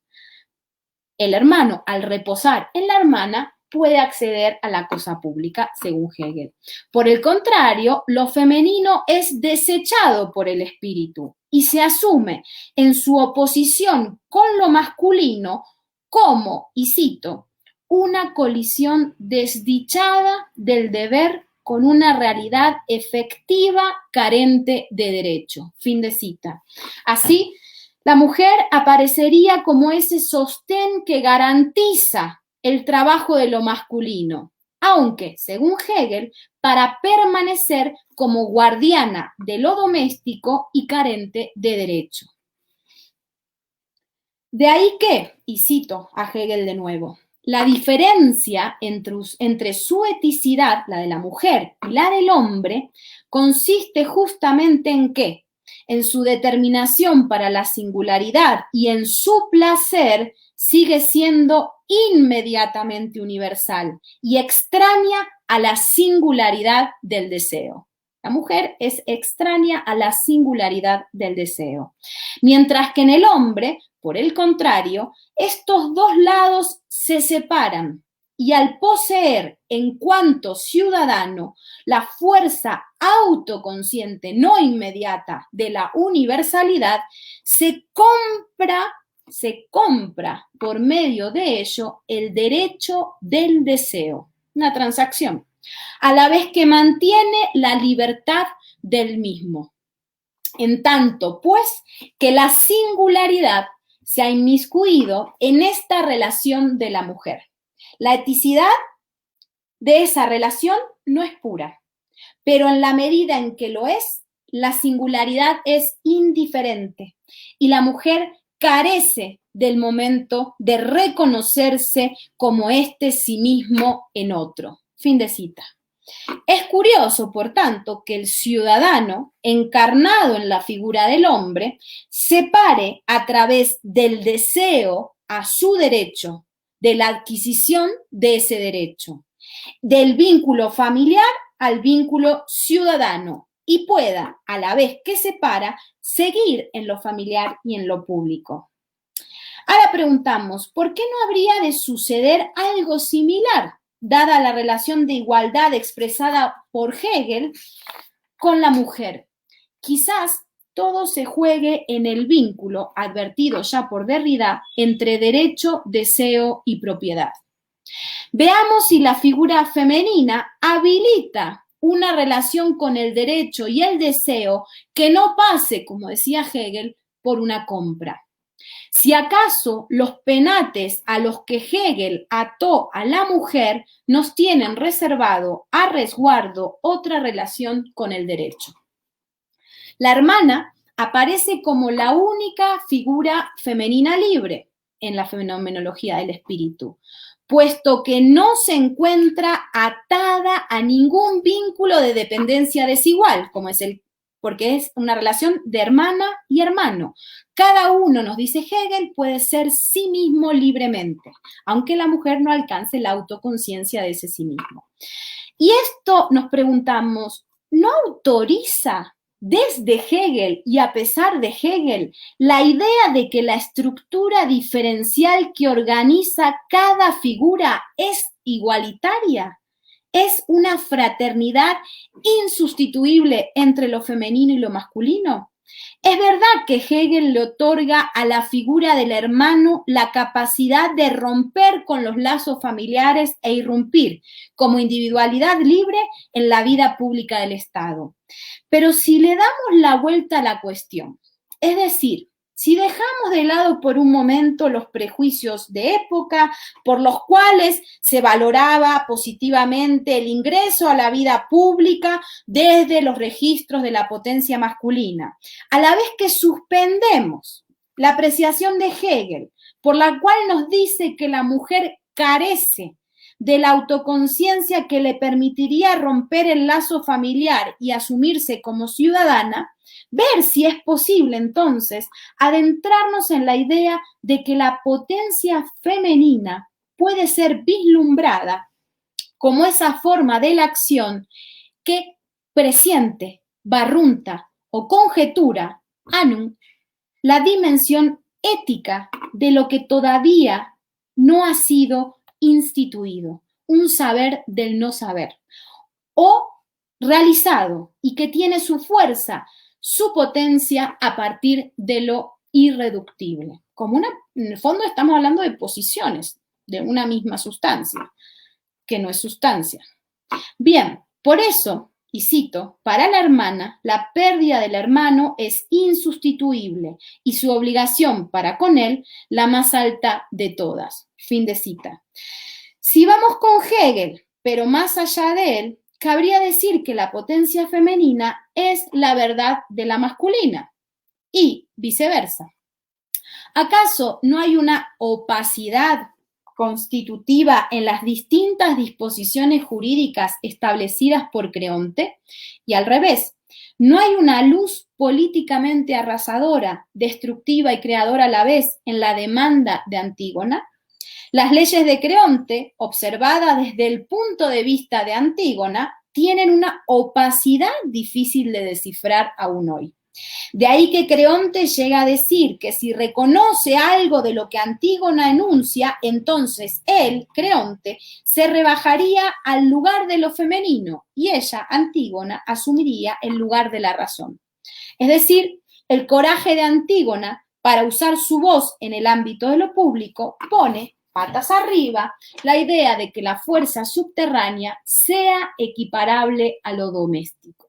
El hermano, al reposar en la hermana, puede acceder a la cosa pública, según Hegel. Por el contrario, lo femenino es desechado por el espíritu y se asume en su oposición con lo masculino como, y cito, una colisión desdichada del deber con una realidad efectiva carente de derecho. Fin de cita. Así, la mujer aparecería como ese sostén que garantiza el trabajo de lo masculino, aunque, según Hegel, para permanecer como guardiana de lo doméstico y carente de derecho. De ahí que, y cito a Hegel de nuevo, la diferencia entre su eticidad, la de la mujer, y la del hombre, consiste justamente en qué, en su determinación para la singularidad y en su placer sigue siendo inmediatamente universal y extraña a la singularidad del deseo. La mujer es extraña a la singularidad del deseo. Mientras que en el hombre, por el contrario, estos dos lados se separan y al poseer en cuanto ciudadano la fuerza autoconsciente no inmediata de la universalidad, se compra por medio de ello el derecho del deseo, una transacción, a la vez que mantiene la libertad del mismo. En tanto, pues, que la singularidad se ha inmiscuido en esta relación de la mujer. La eticidad de esa relación no es pura, pero en la medida en que lo es, la singularidad es indiferente y la mujer carece del momento de reconocerse como este sí mismo en otro. Fin de cita. Es curioso, por tanto, que el ciudadano, encarnado en la figura del hombre, separe a través del deseo a su derecho, de la adquisición de ese derecho, del vínculo familiar al vínculo ciudadano y pueda, a la vez que separa, seguir en lo familiar y en lo público. Ahora preguntamos, ¿por qué no habría de suceder algo similar, dada la relación de igualdad expresada por Hegel con la mujer? Quizás todo se juegue en el vínculo, advertido ya por Derrida, entre derecho, deseo y propiedad. Veamos si la figura femenina habilita una relación con el derecho y el deseo que no pase, como decía Hegel, por una compra. Si acaso los penates a los que Hegel ató a la mujer nos tienen reservado a resguardo otra relación con el derecho. La hermana aparece como la única figura femenina libre en la fenomenología del espíritu, puesto que no se encuentra atada a ningún vínculo de dependencia desigual, porque es una relación de hermana y hermano. Cada uno, nos dice Hegel, puede ser sí mismo libremente, aunque la mujer no alcance la autoconciencia de ese sí mismo. Y esto nos preguntamos, ¿no autoriza desde Hegel y a pesar de Hegel la idea de que la estructura diferencial que organiza cada figura es igualitaria? ¿Es una fraternidad insustituible entre lo femenino y lo masculino? Es verdad que Hegel le otorga a la figura del hermano la capacidad de romper con los lazos familiares e irrumpir como individualidad libre en la vida pública del Estado. Pero si le damos la vuelta a la cuestión, es decir, si dejamos de lado por un momento los prejuicios de época por los cuales se valoraba positivamente el ingreso a la vida pública desde los registros de la potencia masculina, a la vez que suspendemos la apreciación de Hegel, por la cual nos dice que la mujer carece de la autoconciencia que le permitiría romper el lazo familiar y asumirse como ciudadana, ver si es posible entonces adentrarnos en la idea de que la potencia femenina puede ser vislumbrada como esa forma de la acción que presiente, barrunta o conjetura, anum, la dimensión ética de lo que todavía no ha sido instituido, un saber del no saber, o realizado y que tiene su fuerza, su potencia a partir de lo irreductible. En el fondo estamos hablando de posiciones de una misma sustancia, que no es sustancia. Bien, por eso, y cito, para la hermana, la pérdida del hermano es insustituible y su obligación para con él la más alta de todas. Fin de cita. Si vamos con Hegel, pero más allá de él, cabría decir que la potencia femenina es la verdad de la masculina y viceversa. ¿Acaso no hay una opacidad constitutiva en las distintas disposiciones jurídicas establecidas por Creonte? Y al revés, ¿no hay una luz políticamente arrasadora, destructiva y creadora a la vez en la demanda de Antígona? Las leyes de Creonte, observadas desde el punto de vista de Antígona, tienen una opacidad difícil de descifrar aún hoy. De ahí que Creonte llega a decir que si reconoce algo de lo que Antígona enuncia, entonces él, Creonte, se rebajaría al lugar de lo femenino y ella, Antígona, asumiría el lugar de la razón. Es decir, el coraje de Antígona para usar su voz en el ámbito de lo público pone patas arriba la idea de que la fuerza subterránea sea equiparable a lo doméstico.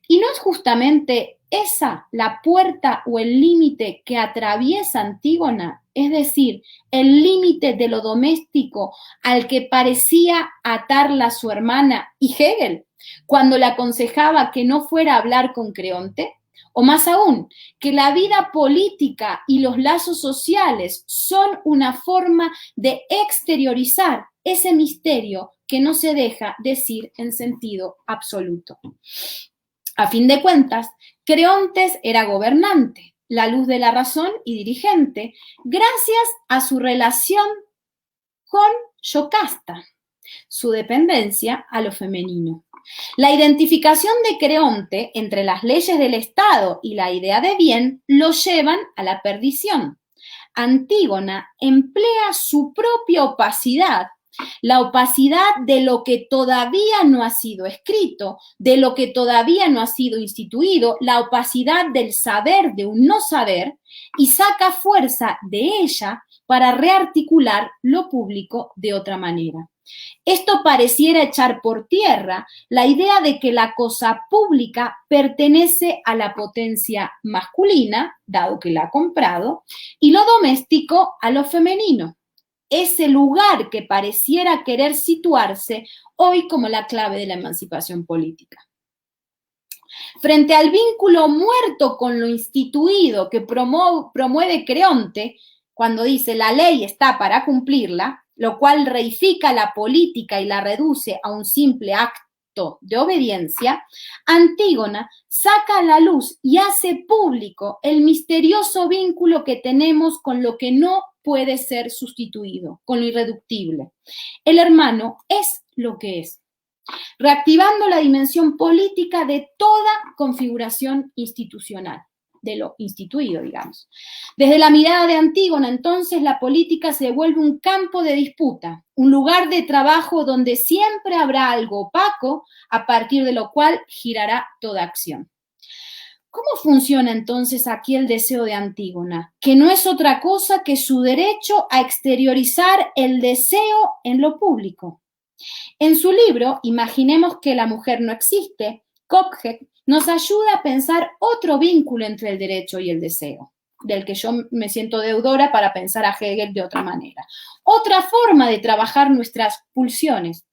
¿Y no es justamente esa la puerta o el límite que atraviesa Antígona? Es decir, el límite de lo doméstico al que parecía atarla su hermana y Hegel cuando le aconsejaba que no fuera a hablar con Creonte. O más aún, que la vida política y los lazos sociales son una forma de exteriorizar ese misterio que no se deja decir en sentido absoluto. A fin de cuentas, Creonte era gobernante, la luz de la razón y dirigente, gracias a su relación con Yocasta, su dependencia a lo femenino. La identificación de Creonte entre las leyes del Estado y la idea de bien lo llevan a la perdición. Antígona emplea su propia opacidad, la opacidad de lo que todavía no ha sido escrito, de lo que todavía no ha sido instituido, la opacidad del saber de un no saber, y saca fuerza de ella para rearticular lo público de otra manera. Esto pareciera echar por tierra la idea de que la cosa pública pertenece a la potencia masculina, dado que la ha comprado, y lo doméstico a lo femenino. Ese lugar que pareciera querer situarse hoy como la clave de la emancipación política. Frente al vínculo muerto con lo instituido que promueve Creonte, cuando dice la ley está para cumplirla, lo cual reifica la política y la reduce a un simple acto de obediencia, Antígona saca a la luz y hace público el misterioso vínculo que tenemos con lo que no puede ser sustituido, con lo irreductible. El hermano es lo que es, reactivando la dimensión política de toda configuración institucional, de lo instituido, digamos. Desde la mirada de Antígona, entonces, la política se vuelve un campo de disputa, un lugar de trabajo donde siempre habrá algo opaco, a partir de lo cual girará toda acción. ¿Cómo funciona entonces aquí el deseo de Antígona? Que no es otra cosa que su derecho a exteriorizar el deseo en lo público. En su libro, Imaginemos que la mujer no existe, Kopke nos ayuda a pensar otro vínculo entre el derecho y el deseo, del que yo me siento deudora para pensar a Hegel de otra manera. Otra forma de trabajar nuestras pulsiones,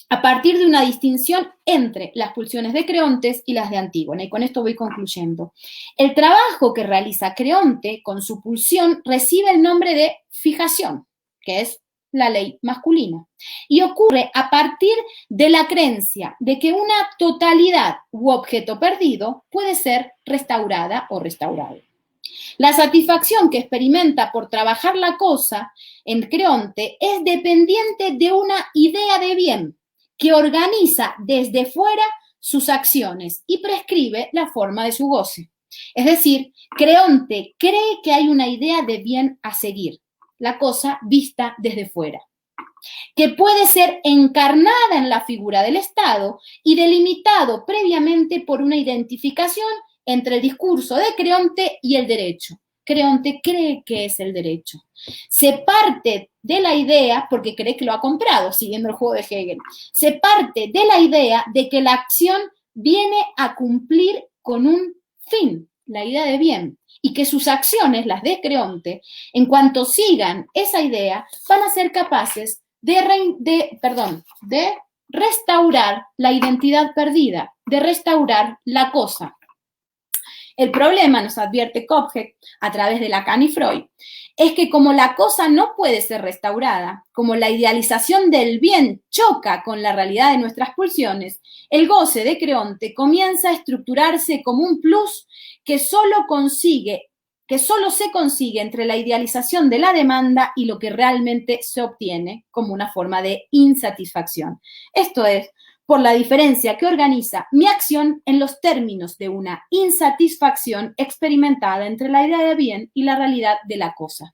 a partir de una distinción entre las pulsiones de Creonte y las de Antígona. Y con esto voy concluyendo. El trabajo que realiza Creonte con su pulsión recibe el nombre de fijación, que es la ley masculina, y ocurre a partir de la creencia de que una totalidad u objeto perdido puede ser restaurada o restaurado. La satisfacción que experimenta por trabajar la cosa en Creonte es dependiente de una idea de bien que organiza desde fuera sus acciones y prescribe la forma de su goce. Es decir, Creonte cree que hay una idea de bien a seguir, la cosa vista desde fuera, que puede ser encarnada en la figura del Estado y delimitado previamente por una identificación entre el discurso de Creonte y el derecho. Creonte cree que es el derecho. Se parte de la idea, porque cree que lo ha comprado, siguiendo el juego de Hegel, se parte de la idea de que la acción viene a cumplir con un fin, la idea de bien, y que sus acciones, las de Creonte, en cuanto sigan esa idea, van a ser capaces de restaurar la identidad perdida, de restaurar la cosa. El problema, nos advierte Kopke a través de Lacan y Freud, es que como la cosa no puede ser restaurada, como la idealización del bien choca con la realidad de nuestras pulsiones, el goce de Creonte comienza a estructurarse como un plus que solo se consigue entre la idealización de la demanda y lo que realmente se obtiene como una forma de insatisfacción. Esto es, por la diferencia que organiza mi acción en los términos de una insatisfacción experimentada entre la idea de bien y la realidad de la cosa.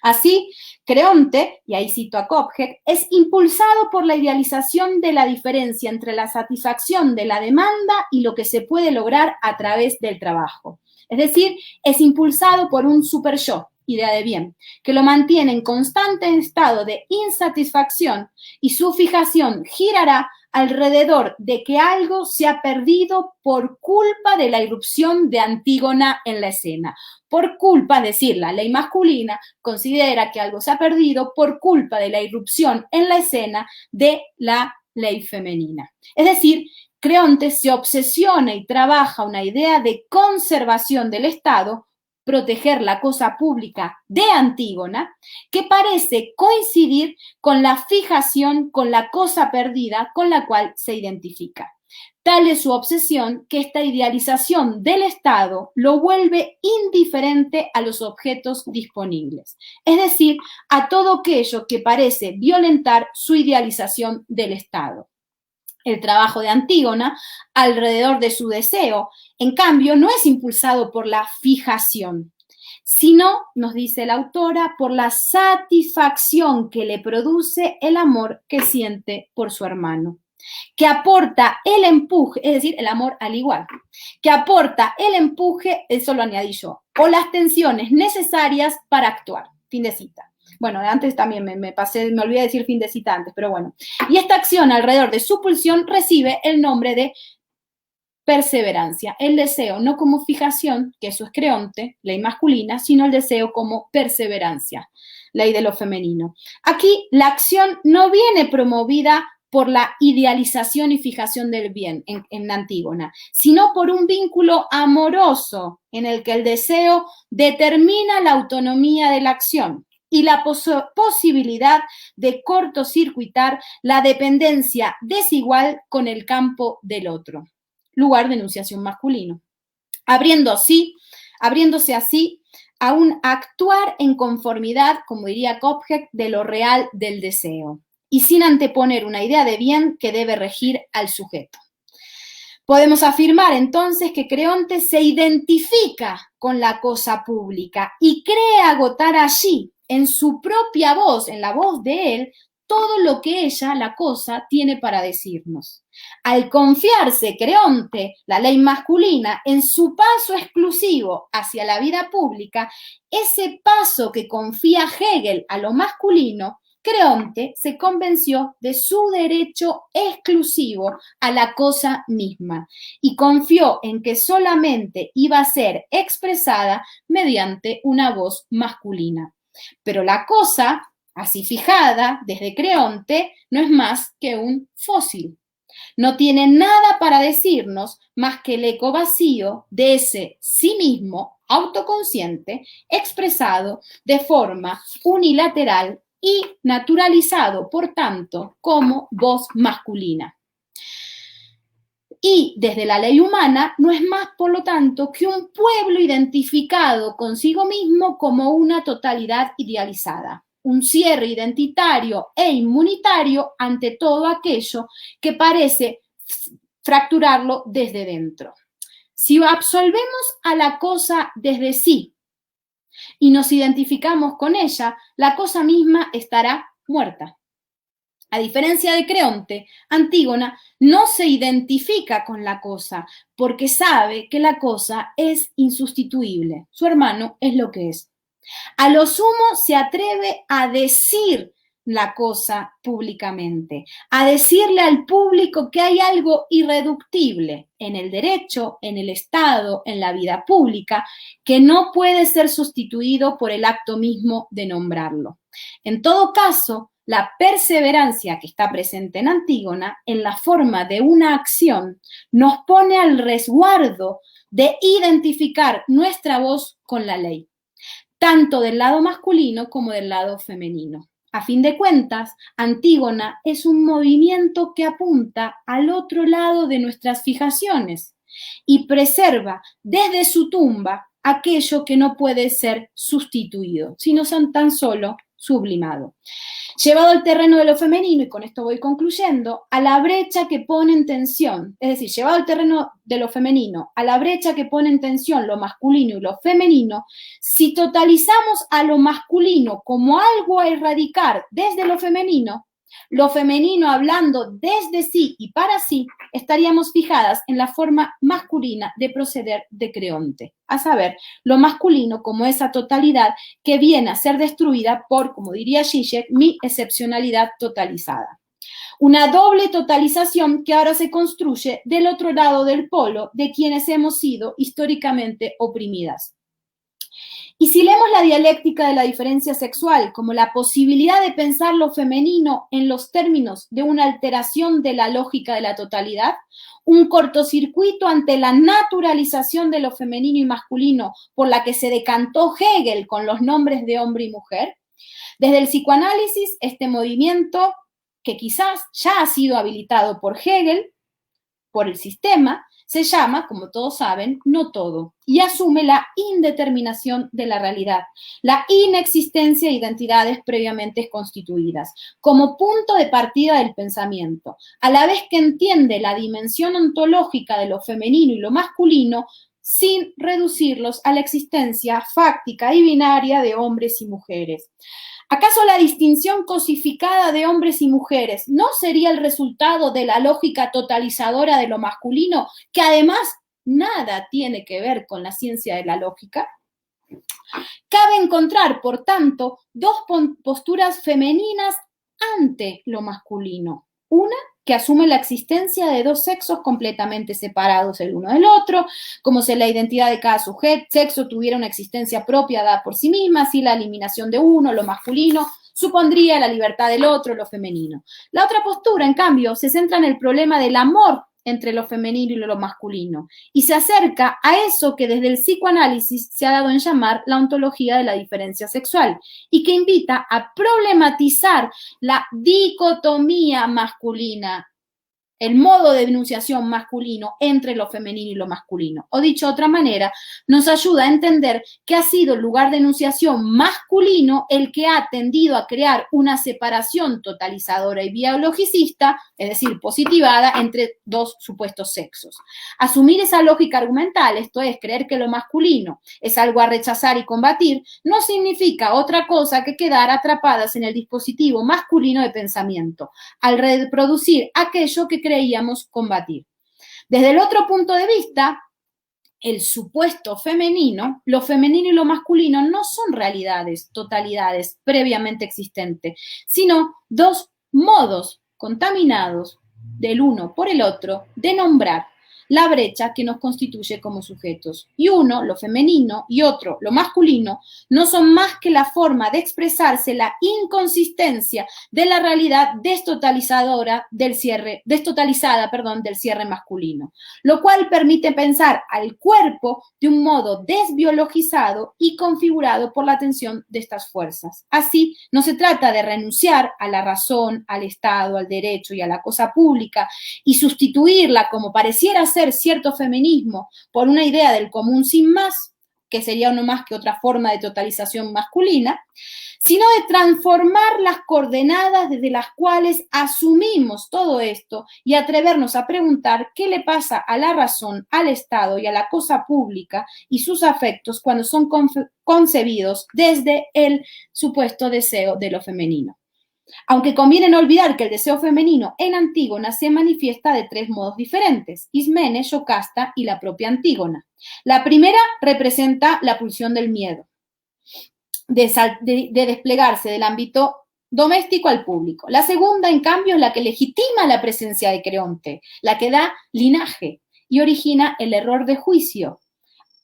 Así, Creonte, y ahí cito a Kopke, es impulsado por la idealización de la diferencia entre la satisfacción de la demanda y lo que se puede lograr a través del trabajo. Es decir, es impulsado por un super yo, idea de bien, que lo mantiene en constante estado de insatisfacción y su fijación girará alrededor de que algo se ha perdido por culpa de la irrupción de Antígona en la escena. Por culpa, es decir, la ley masculina considera que algo se ha perdido por culpa de la irrupción en la escena de la ley femenina. Es decir, Creonte se obsesiona y trabaja una idea de conservación del Estado, proteger la cosa pública de Antígona, que parece coincidir con la fijación con la cosa perdida con la cual se identifica. Tal es su obsesión que esta idealización del Estado lo vuelve indiferente a los objetos disponibles, es decir, a todo aquello que parece violentar su idealización del Estado. El trabajo de Antígona alrededor de su deseo, en cambio, no es impulsado por la fijación, sino, nos dice la autora, por la satisfacción que le produce el amor que siente por su hermano, que aporta el empuje, es decir, el amor al igual, que aporta el empuje, eso lo añadí yo, o las tensiones necesarias para actuar. Fin de cita. Bueno, antes también me olvidé decir fin de cita antes, pero bueno. Y esta acción alrededor de su pulsión recibe el nombre de perseverancia. El deseo no como fijación, que eso es Creonte, ley masculina, sino el deseo como perseverancia, ley de lo femenino. Aquí la acción no viene promovida por la idealización y fijación del bien en Antígona, sino por un vínculo amoroso en el que el deseo determina la autonomía de la acción y la posibilidad de cortocircuitar la dependencia desigual con el campo del otro, lugar de enunciación masculino, abriéndose así a un actuar en conformidad, como diría Kopke, de lo real del deseo, y sin anteponer una idea de bien que debe regir al sujeto. Podemos afirmar entonces que Creonte se identifica con la cosa pública y cree agotar allí, en su propia voz, en la voz de él, todo lo que ella, la cosa, tiene para decirnos. Al confiarse Creonte, la ley masculina, en su paso exclusivo hacia la vida pública, ese paso que confía Hegel a lo masculino, Creonte se convenció de su derecho exclusivo a la cosa misma y confió en que solamente iba a ser expresada mediante una voz masculina. Pero la cosa, así fijada desde Creonte, no es más que un fósil. No tiene nada para decirnos más que el eco vacío de ese sí mismo autoconsciente expresado de forma unilateral y naturalizado, por tanto, como voz masculina. Y desde la ley humana no es más, por lo tanto, que un pueblo identificado consigo mismo como una totalidad idealizada, un cierre identitario e inmunitario ante todo aquello que parece fracturarlo desde dentro. Si absolvemos a la cosa desde sí y nos identificamos con ella, la cosa misma estará muerta. A diferencia de Creonte, Antígona no se identifica con la cosa porque sabe que la cosa es insustituible. Su hermano es lo que es. A lo sumo se atreve a decir la cosa públicamente, a decirle al público que hay algo irreductible en el derecho, en el Estado, en la vida pública, que no puede ser sustituido por el acto mismo de nombrarlo. En todo caso, la perseverancia que está presente en Antígona, en la forma de una acción, nos pone al resguardo de identificar nuestra voz con la ley, tanto del lado masculino como del lado femenino. A fin de cuentas, Antígona es un movimiento que apunta al otro lado de nuestras fijaciones y preserva desde su tumba aquello que no puede ser sustituido, sino tan solo sublimado. Llevado al terreno de lo femenino, y con esto voy concluyendo, a la brecha que pone en tensión, es decir, llevado al terreno de lo femenino, a la brecha que pone en tensión lo masculino y lo femenino, si totalizamos a lo masculino como algo a erradicar desde lo femenino hablando desde sí y para sí, estaríamos fijadas en la forma masculina de proceder de Creonte, a saber, lo masculino como esa totalidad que viene a ser destruida por, como diría Zizek, mi excepcionalidad totalizada. Una doble totalización que ahora se construye del otro lado del polo de quienes hemos sido históricamente oprimidas. Y si leemos la dialéctica de la diferencia sexual como la posibilidad de pensar lo femenino en los términos de una alteración de la lógica de la totalidad, un cortocircuito ante la naturalización de lo femenino y masculino por la que se decantó Hegel con los nombres de hombre y mujer, desde el psicoanálisis, este movimiento, que quizás ya ha sido habilitado por Hegel, por el sistema, se llama, como todos saben, no todo, y asume la indeterminación de la realidad, la inexistencia de identidades previamente constituidas, como punto de partida del pensamiento, a la vez que entiende la dimensión ontológica de lo femenino y lo masculino, sin reducirlos a la existencia fáctica y binaria de hombres y mujeres. ¿Acaso la distinción cosificada de hombres y mujeres no sería el resultado de la lógica totalizadora de lo masculino, que además nada tiene que ver con la ciencia de la lógica? Cabe encontrar, por tanto, dos posturas femeninas ante lo masculino. Una que asume la existencia de dos sexos completamente separados el uno del otro, como si la identidad de cada sujeto, sexo tuviera una existencia propia dada por sí misma, así la eliminación de uno, lo masculino, supondría la libertad del otro, lo femenino. La otra postura, en cambio, se centra en el problema del amor entre lo femenino y lo masculino, y se acerca a eso que desde el psicoanálisis se ha dado en llamar la ontología de la diferencia sexual, y que invita a problematizar la dicotomía masculina el modo de enunciación masculino entre lo femenino y lo masculino. O dicho de otra manera, nos ayuda a entender que ha sido el lugar de enunciación masculino el que ha tendido a crear una separación totalizadora y biologicista, es decir, positivada, entre dos supuestos sexos. Asumir esa lógica argumental, esto es, creer que lo masculino es algo a rechazar y combatir, no significa otra cosa que quedar atrapadas en el dispositivo masculino de pensamiento, al reproducir aquello que creíamos combatir. Desde el otro punto de vista, el supuesto femenino, lo femenino y lo masculino no son realidades, totalidades previamente existentes, sino dos modos contaminados del uno por el otro de nombrar la brecha que nos constituye como sujetos. Y uno, lo femenino, y otro, lo masculino, no son más que la forma de expresarse la inconsistencia de la realidad destotalizada del cierre masculino, lo cual permite pensar al cuerpo de un modo desbiologizado y configurado por la tensión de estas fuerzas. Así, no se trata de renunciar a la razón, al Estado, al derecho y a la cosa pública y sustituirla, como pareciera ser cierto feminismo, por una idea del común sin más, que sería no más que otra forma de totalización masculina, sino de transformar las coordenadas desde las cuales asumimos todo esto y atrevernos a preguntar qué le pasa a la razón, al Estado y a la cosa pública y sus afectos cuando son concebidos desde el supuesto deseo de lo femenino. Aunque conviene no olvidar que el deseo femenino en Antígona se manifiesta de tres modos diferentes: Ismene, Yocasta y la propia Antígona. La primera representa la pulsión del miedo, de desplegarse del ámbito doméstico al público. La segunda, en cambio, es la que legitima la presencia de Creonte, la que da linaje y origina el error de juicio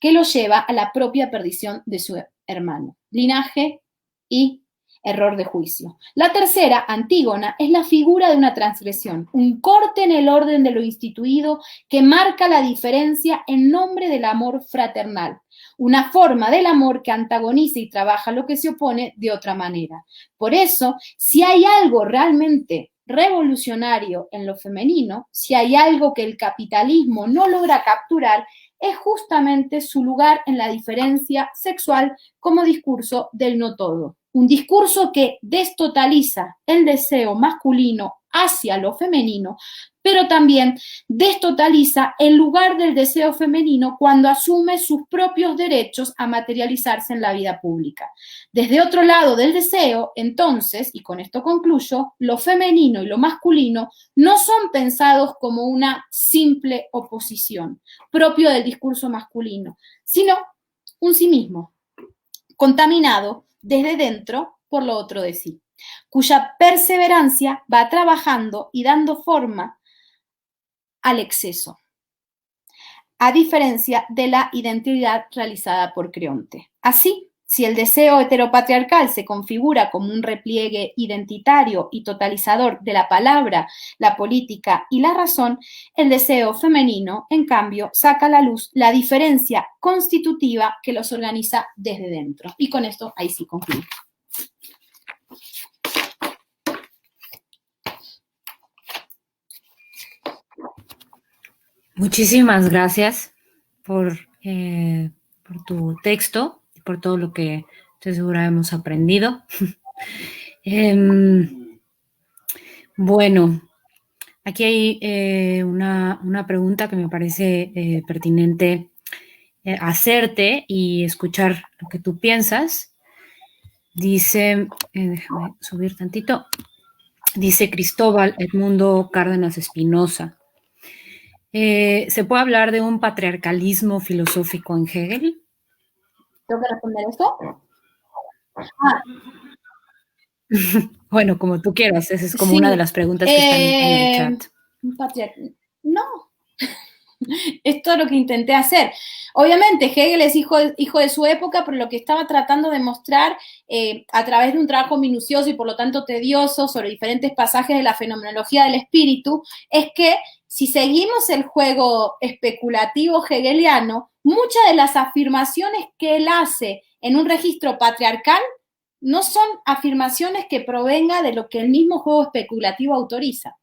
que lo lleva a la propia perdición de su hermano. Linaje y error de juicio. La tercera, Antígona, es la figura de una transgresión, un corte en el orden de lo instituido que marca la diferencia en nombre del amor fraternal, una forma del amor que antagoniza y trabaja lo que se opone de otra manera. Por eso, si hay algo realmente revolucionario en lo femenino, si hay algo que el capitalismo no logra capturar, es justamente su lugar en la diferencia sexual como discurso del no todo. Un discurso que destotaliza el deseo masculino hacia lo femenino, pero también destotaliza el lugar del deseo femenino cuando asume sus propios derechos a materializarse en la vida pública. Desde otro lado del deseo, entonces, y con esto concluyo, lo femenino y lo masculino no son pensados como una simple oposición propio del discurso masculino, sino un sí mismo, contaminado desde dentro por lo otro de sí, cuya perseverancia va trabajando y dando forma al exceso, a diferencia de la identidad realizada por Creonte. Así, si el deseo heteropatriarcal se configura como un repliegue identitario y totalizador de la palabra, la política y la razón, el deseo femenino, en cambio, saca a la luz la diferencia constitutiva que los organiza desde dentro. Y con esto, ahí sí concluyo. Muchísimas gracias por tu texto y por todo lo que estoy segura hemos aprendido. Bueno, aquí hay una pregunta que me parece pertinente hacerte y escuchar lo que tú piensas. Dice, déjame subir tantito, dice Cristóbal Edmundo Cárdenas Espinosa. ¿Se puede hablar de un patriarcalismo filosófico en Hegel? ¿Tengo que responder esto? Bueno, como tú quieras, esa es como una de las preguntas que están en el chat. No, esto es lo que intenté hacer. Obviamente, Hegel es hijo de su época, pero lo que estaba tratando de mostrar a través de un trabajo minucioso y por lo tanto tedioso sobre diferentes pasajes de la fenomenología del espíritu es que si seguimos el juego especulativo hegeliano, muchas de las afirmaciones que él hace en un registro patriarcal no son afirmaciones que provengan de lo que el mismo juego especulativo autoriza.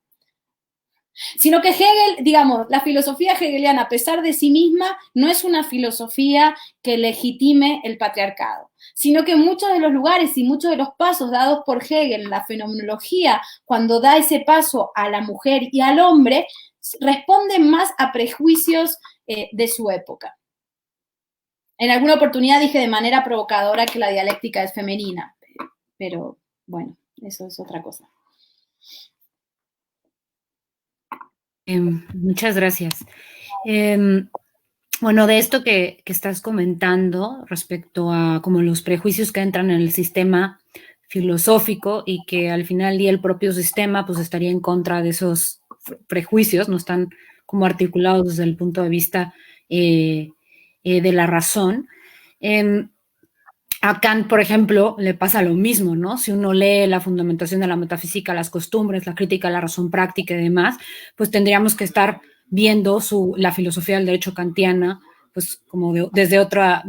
Sino que Hegel, digamos, la filosofía hegeliana, a pesar de sí misma, no es una filosofía que legitime el patriarcado, sino que muchos de los lugares y muchos de los pasos dados por Hegel en la fenomenología, cuando da ese paso a la mujer y al hombre, responden más a prejuicios de su época. En alguna oportunidad dije de manera provocadora que la dialéctica es femenina, pero bueno, eso es otra cosa. Muchas gracias. Bueno, de esto que estás comentando respecto a como los prejuicios que entran en el sistema filosófico y que al final y el propio sistema pues estaría en contra de esos prejuicios, no están como articulados desde el punto de vista de la razón. A Kant, por ejemplo, le pasa lo mismo, ¿no? Si uno lee la fundamentación de la metafísica, las costumbres, la crítica a la razón práctica y demás, pues tendríamos que estar viendo la filosofía del derecho kantiana, pues como desde otra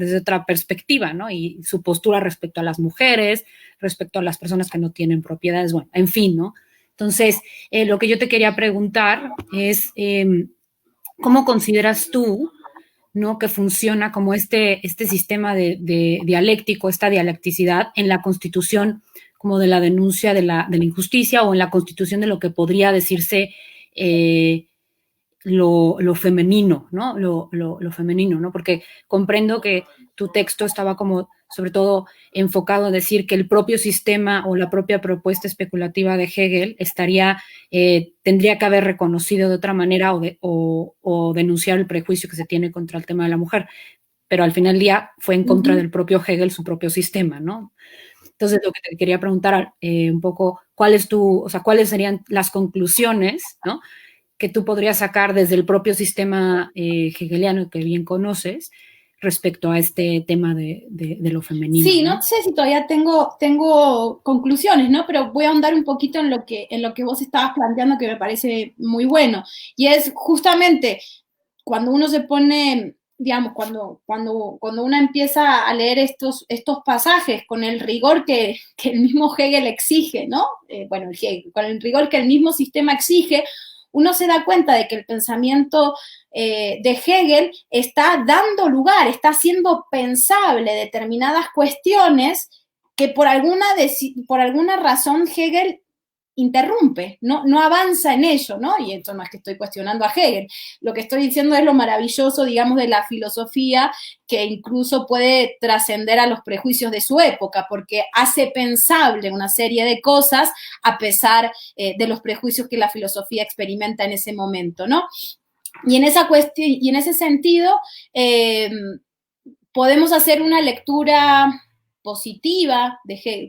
perspectiva, ¿no? Y su postura respecto a las mujeres, respecto a las personas que no tienen propiedades, bueno, en fin, ¿no? Entonces, lo que yo te quería preguntar es, ¿cómo consideras tú, ¿no?, que funciona como este sistema de dialéctico, esta dialecticidad en la constitución como de la denuncia de la injusticia o en la constitución de lo que podría decirse lo femenino, ¿no? Lo femenino, ¿no? Porque comprendo que tu texto estaba como, sobre todo, enfocado a decir que el propio sistema o la propia propuesta especulativa de Hegel tendría que haber reconocido de otra manera o denunciar el prejuicio que se tiene contra el tema de la mujer, pero al final del día fue en contra del propio Hegel, su propio sistema, ¿no? Entonces, lo que te quería preguntar un poco, ¿cuáles serían las conclusiones, ¿no?, que tú podrías sacar desde el propio sistema hegeliano que bien conoces respecto a este tema de lo femenino? Sí, no sé si todavía tengo conclusiones, ¿no? Pero voy a ahondar un poquito en lo que vos estabas planteando, que me parece muy bueno. Y es justamente cuando uno se pone, digamos, cuando uno empieza a leer estos pasajes con el rigor que el mismo Hegel exige, ¿no? Con el rigor que el mismo sistema exige, uno se da cuenta de que el pensamiento de Hegel está dando lugar, está haciendo pensable determinadas cuestiones que por alguna razón Hegel interrumpe, no avanza en ello, ¿no? Y esto no es que estoy cuestionando a Hegel, lo que estoy diciendo es lo maravilloso, digamos, de la filosofía, que incluso puede trascender a los prejuicios de su época, porque hace pensable una serie de cosas a pesar de los prejuicios que la filosofía experimenta en ese momento, ¿no? Y en ese sentido, podemos hacer una lectura positiva,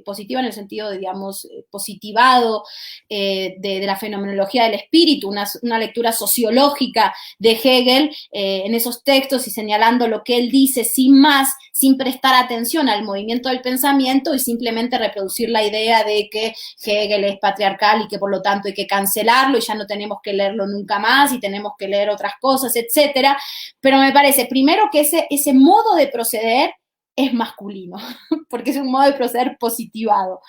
positiva en el sentido de, digamos, positivado de la fenomenología del espíritu, una lectura sociológica de Hegel en esos textos y señalando lo que él dice sin más, sin prestar atención al movimiento del pensamiento y simplemente reproducir la idea de que Hegel es patriarcal y que por lo tanto hay que cancelarlo y ya no tenemos que leerlo nunca más y tenemos que leer otras cosas, etcétera. Pero me parece, primero, que ese modo de proceder es masculino, porque es un modo de proceder positivado.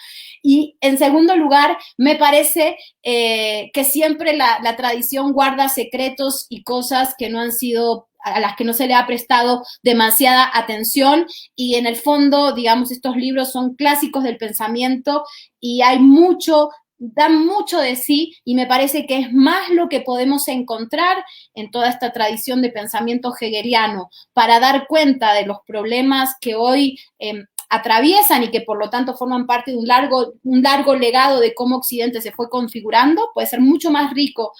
Y en segundo lugar, me parece que siempre la tradición guarda secretos y cosas que no han sido, a las que no se le ha prestado demasiada atención, y en el fondo, digamos, estos libros son clásicos del pensamiento y dan mucho de sí, y me parece que es más lo que podemos encontrar en toda esta tradición de pensamiento hegeliano para dar cuenta de los problemas que hoy atraviesan y que por lo tanto forman parte de un largo legado de cómo Occidente se fue configurando. Puede ser mucho más rico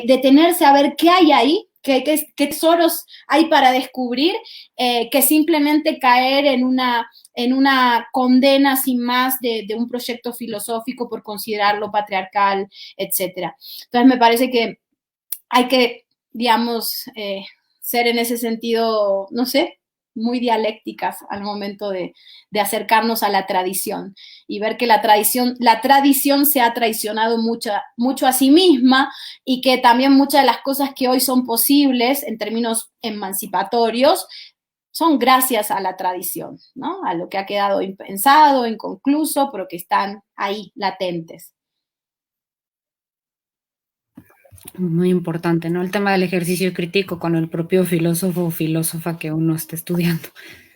detenerse a ver qué hay ahí, qué tesoros hay para descubrir, que simplemente caer en una condena sin más de un proyecto filosófico por considerarlo patriarcal, etcétera. Entonces me parece que hay que, digamos, ser en ese sentido, no sé, muy dialécticas al momento de acercarnos a la tradición y ver que la tradición se ha traicionado mucho a sí misma, y que también muchas de las cosas que hoy son posibles en términos emancipatorios son gracias a la tradición, ¿no? A lo que ha quedado impensado, inconcluso, pero que están ahí latentes. Muy importante, ¿no? El tema del ejercicio crítico con el propio filósofo o filósofa que uno esté estudiando,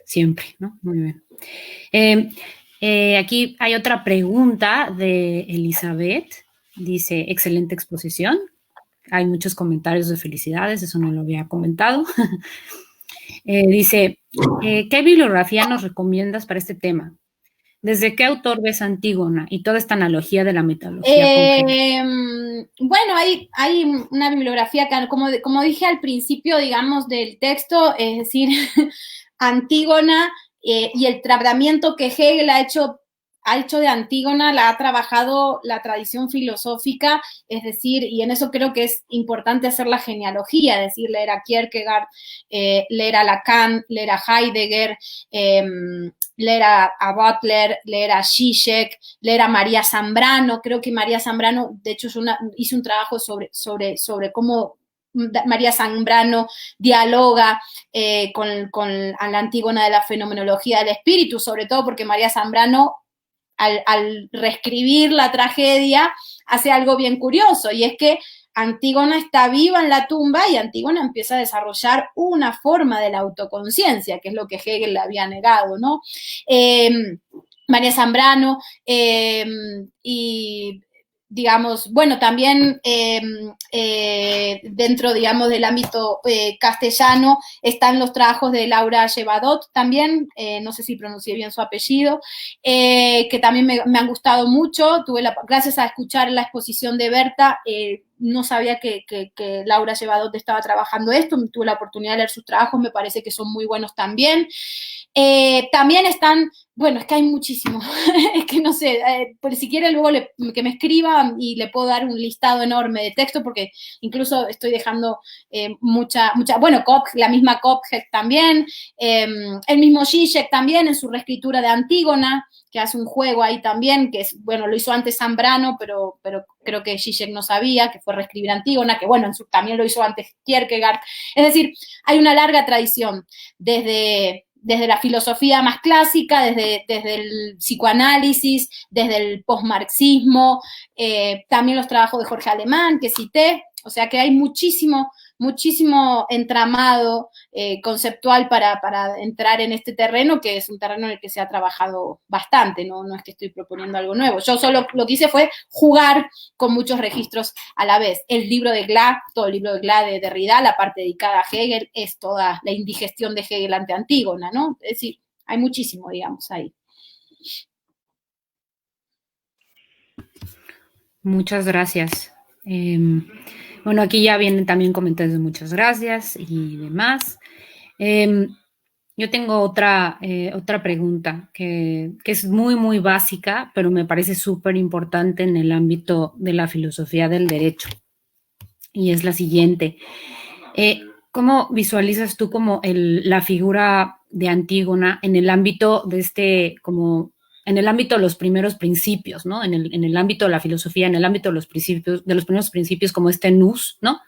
siempre, ¿no? Muy bien. Aquí hay otra pregunta de Elizabeth. Dice, excelente exposición. Hay muchos comentarios de felicidades, eso no lo había comentado. Dice, ¿qué bibliografía nos recomiendas para este tema? ¿Desde qué autor ves Antígona y toda esta analogía de la mitología con Hegel? Bueno, hay una bibliografía que, como dije al principio, digamos, del texto, es decir, Antígona y el tratamiento que Hegel ha hecho de Antígona, la ha trabajado la tradición filosófica, es decir, y en eso creo que es importante hacer la genealogía, es decir, leer a Kierkegaard, leer a Lacan, leer a Heidegger, leer a Butler, leer a Zizek, leer a María Zambrano. Creo que María Zambrano, de hecho, hizo un trabajo sobre cómo María Zambrano dialoga con la Antígona de la fenomenología del espíritu, sobre todo porque María Zambrano, al reescribir la tragedia, hace algo bien curioso, y es que Antígona está viva en la tumba y Antígona empieza a desarrollar una forma de la autoconciencia, que es lo que Hegel le había negado, ¿no? María Zambrano y digamos, bueno, también dentro, digamos, del ámbito castellano están los trabajos de Laura Llevadot también, no sé si pronuncié bien su apellido, que también me han gustado mucho. Gracias a escuchar la exposición de Berta, no sabía que Laura Llevadot estaba trabajando esto, tuve la oportunidad de leer sus trabajos, me parece que son muy buenos también. También están, bueno, es que hay muchísimo, es que no sé, pero si quiere luego que me escriba y le puedo dar un listado enorme de texto, porque incluso estoy dejando mucha, bueno, la misma Kopke también, el mismo Zizek también en su reescritura de Antígona, que hace un juego ahí también, que es, bueno, lo hizo antes Zambrano, pero creo que Zizek no sabía, que fue reescribir Antígona, que bueno, también lo hizo antes Kierkegaard. Es decir, hay una larga tradición desde la filosofía más clásica, desde el psicoanálisis, desde el postmarxismo, también los trabajos de Jorge Alemán que cité, o sea que hay muchísimo entramado conceptual para entrar en este terreno, que es un terreno en el que se ha trabajado bastante, no es que estoy proponiendo algo nuevo. Yo solo lo que hice fue jugar con muchos registros a la vez. El libro de Glas, todo el libro de Glas de Derrida, la parte dedicada a Hegel, es toda la indigestión de Hegel ante Antígona, ¿no? Es decir, hay muchísimo, digamos, ahí. Muchas gracias. Bueno, aquí ya vienen también comentarios de muchas gracias y demás. Yo tengo otra pregunta que es muy, muy básica, pero me parece súper importante en el ámbito de la filosofía del derecho. Y es la siguiente. ¿Cómo visualizas tú como la figura de Antígona en el ámbito de en el ámbito de los primeros principios, ¿no? En el ámbito de la filosofía, en el ámbito de los primeros principios como nous, ¿no?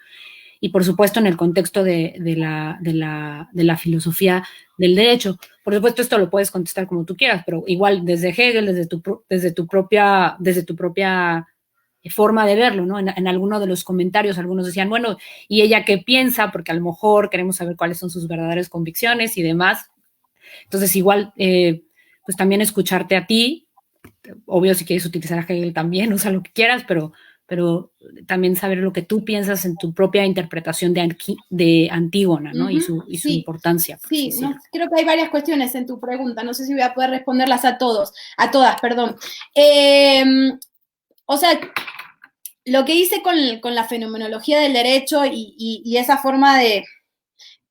Y por supuesto en el contexto de la filosofía del derecho. Por supuesto esto lo puedes contestar como tú quieras, pero igual desde Hegel, desde tu propia forma de verlo, ¿no? En alguno de los comentarios algunos decían, bueno, ¿y ella qué piensa? Porque a lo mejor queremos saber cuáles son sus verdaderas convicciones y demás. Entonces igual, pues también escucharte a ti, obvio si quieres utilizar a Hegel también, usa lo que quieras, pero también saber lo que tú piensas en tu propia interpretación de Antígona, ¿no? Uh-huh, y su importancia. Sí, no, creo que hay varias cuestiones en tu pregunta, no sé si voy a poder responderlas a todas, perdón. O sea, lo que hice con la fenomenología del derecho y esa forma de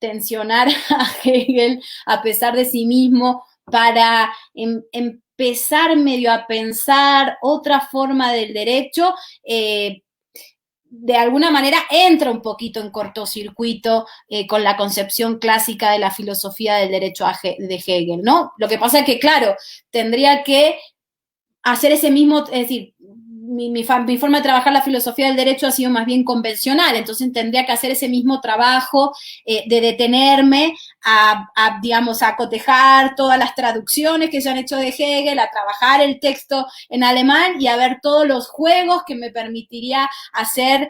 tensionar a Hegel a pesar de sí mismo para empezar medio a pensar otra forma del derecho, de alguna manera entra un poquito en cortocircuito con la concepción clásica de la filosofía del derecho de Hegel, ¿no? Lo que pasa es que, claro, tendría que hacer ese mismo, es decir, mi forma de trabajar la filosofía del derecho ha sido más bien convencional, entonces tendría que hacer ese mismo trabajo de detenerme digamos, a cotejar todas las traducciones que se han hecho de Hegel, a trabajar el texto en alemán y a ver todos los juegos que me permitiría hacer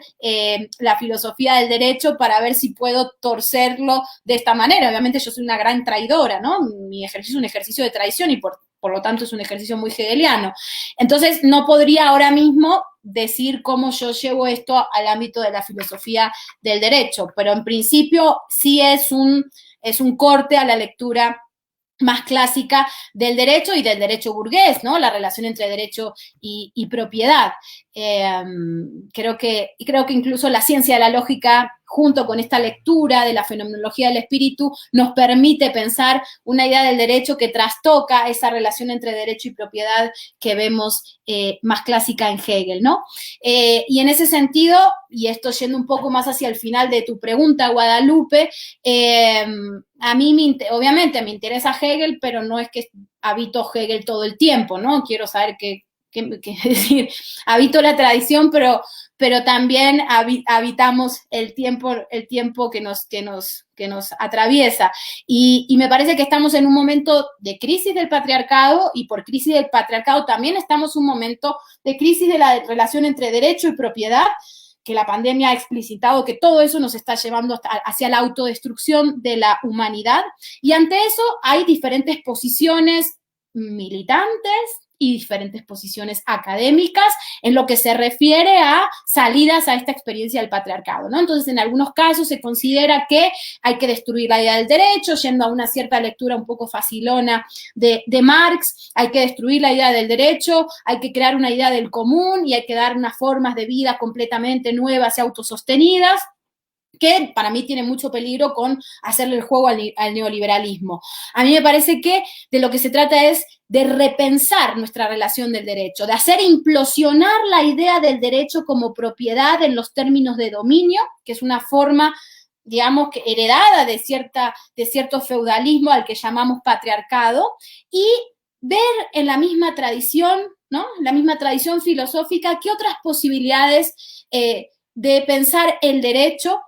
la filosofía del derecho para ver si puedo torcerlo de esta manera. Obviamente yo soy una gran traidora, ¿no? Mi ejercicio es un ejercicio de traición y por lo tanto es un ejercicio muy hegeliano. Entonces, no podría ahora mismo decir cómo yo llevo esto al ámbito de la filosofía del derecho, pero en principio sí es un corte a la lectura más clásica del derecho y del derecho burgués, ¿no? La relación entre derecho y propiedad. Creo que incluso la ciencia de la lógica, junto con esta lectura de la fenomenología del espíritu, nos permite pensar una idea del derecho que trastoca esa relación entre derecho y propiedad que vemos más clásica en Hegel, ¿no? Y en ese sentido, y esto yendo un poco más hacia el final de tu pregunta, Guadalupe, a mí obviamente me interesa Hegel, pero no es que habito Hegel todo el tiempo, ¿no? Quiero saber es decir, habito la tradición, pero también habitamos el tiempo que nos atraviesa. Y me parece que estamos en un momento de crisis del patriarcado, y por crisis del patriarcado también estamos en un momento de crisis de la relación entre derecho y propiedad, que la pandemia ha explicitado que todo eso nos está llevando hacia la autodestrucción de la humanidad. Y ante eso hay diferentes posiciones militantes y diferentes posiciones académicas en lo que se refiere a salidas a esta experiencia del patriarcado, ¿no? Entonces, en algunos casos se considera que hay que destruir la idea del derecho, yendo a una cierta lectura un poco facilona de Marx, hay que destruir la idea del derecho, hay que crear una idea del común y hay que dar unas formas de vida completamente nuevas y autosostenidas, que para mí tiene mucho peligro con hacerle el juego al neoliberalismo. A mí me parece que de lo que se trata es de repensar nuestra relación del derecho, de hacer implosionar la idea del derecho como propiedad en los términos de dominio, que es una forma, digamos, que heredada de cierto feudalismo al que llamamos patriarcado, y ver en la misma tradición, ¿no? La misma tradición filosófica, qué otras posibilidades de pensar el derecho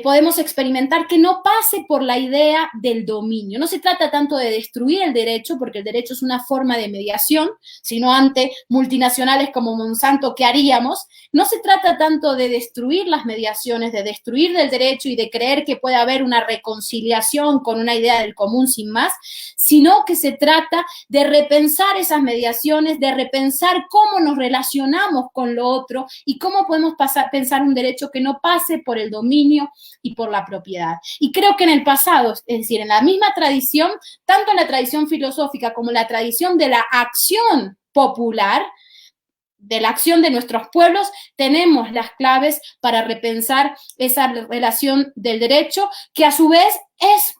podemos experimentar que no pase por la idea del dominio. No se trata tanto de destruir el derecho, porque el derecho es una forma de mediación, sino ante multinacionales como Monsanto, ¿qué haríamos? No se trata tanto de destruir las mediaciones, de destruir del derecho y de creer que puede haber una reconciliación con una idea del común sin más, sino que se trata de repensar esas mediaciones, de repensar cómo nos relacionamos con lo otro y cómo podemos pensar un derecho que no pase por el dominio y por la propiedad. Y creo que en el pasado, es decir, en la misma tradición, tanto en la tradición filosófica como en la tradición de la acción popular, de la acción de nuestros pueblos, tenemos las claves para repensar esa relación del derecho, que a su vez es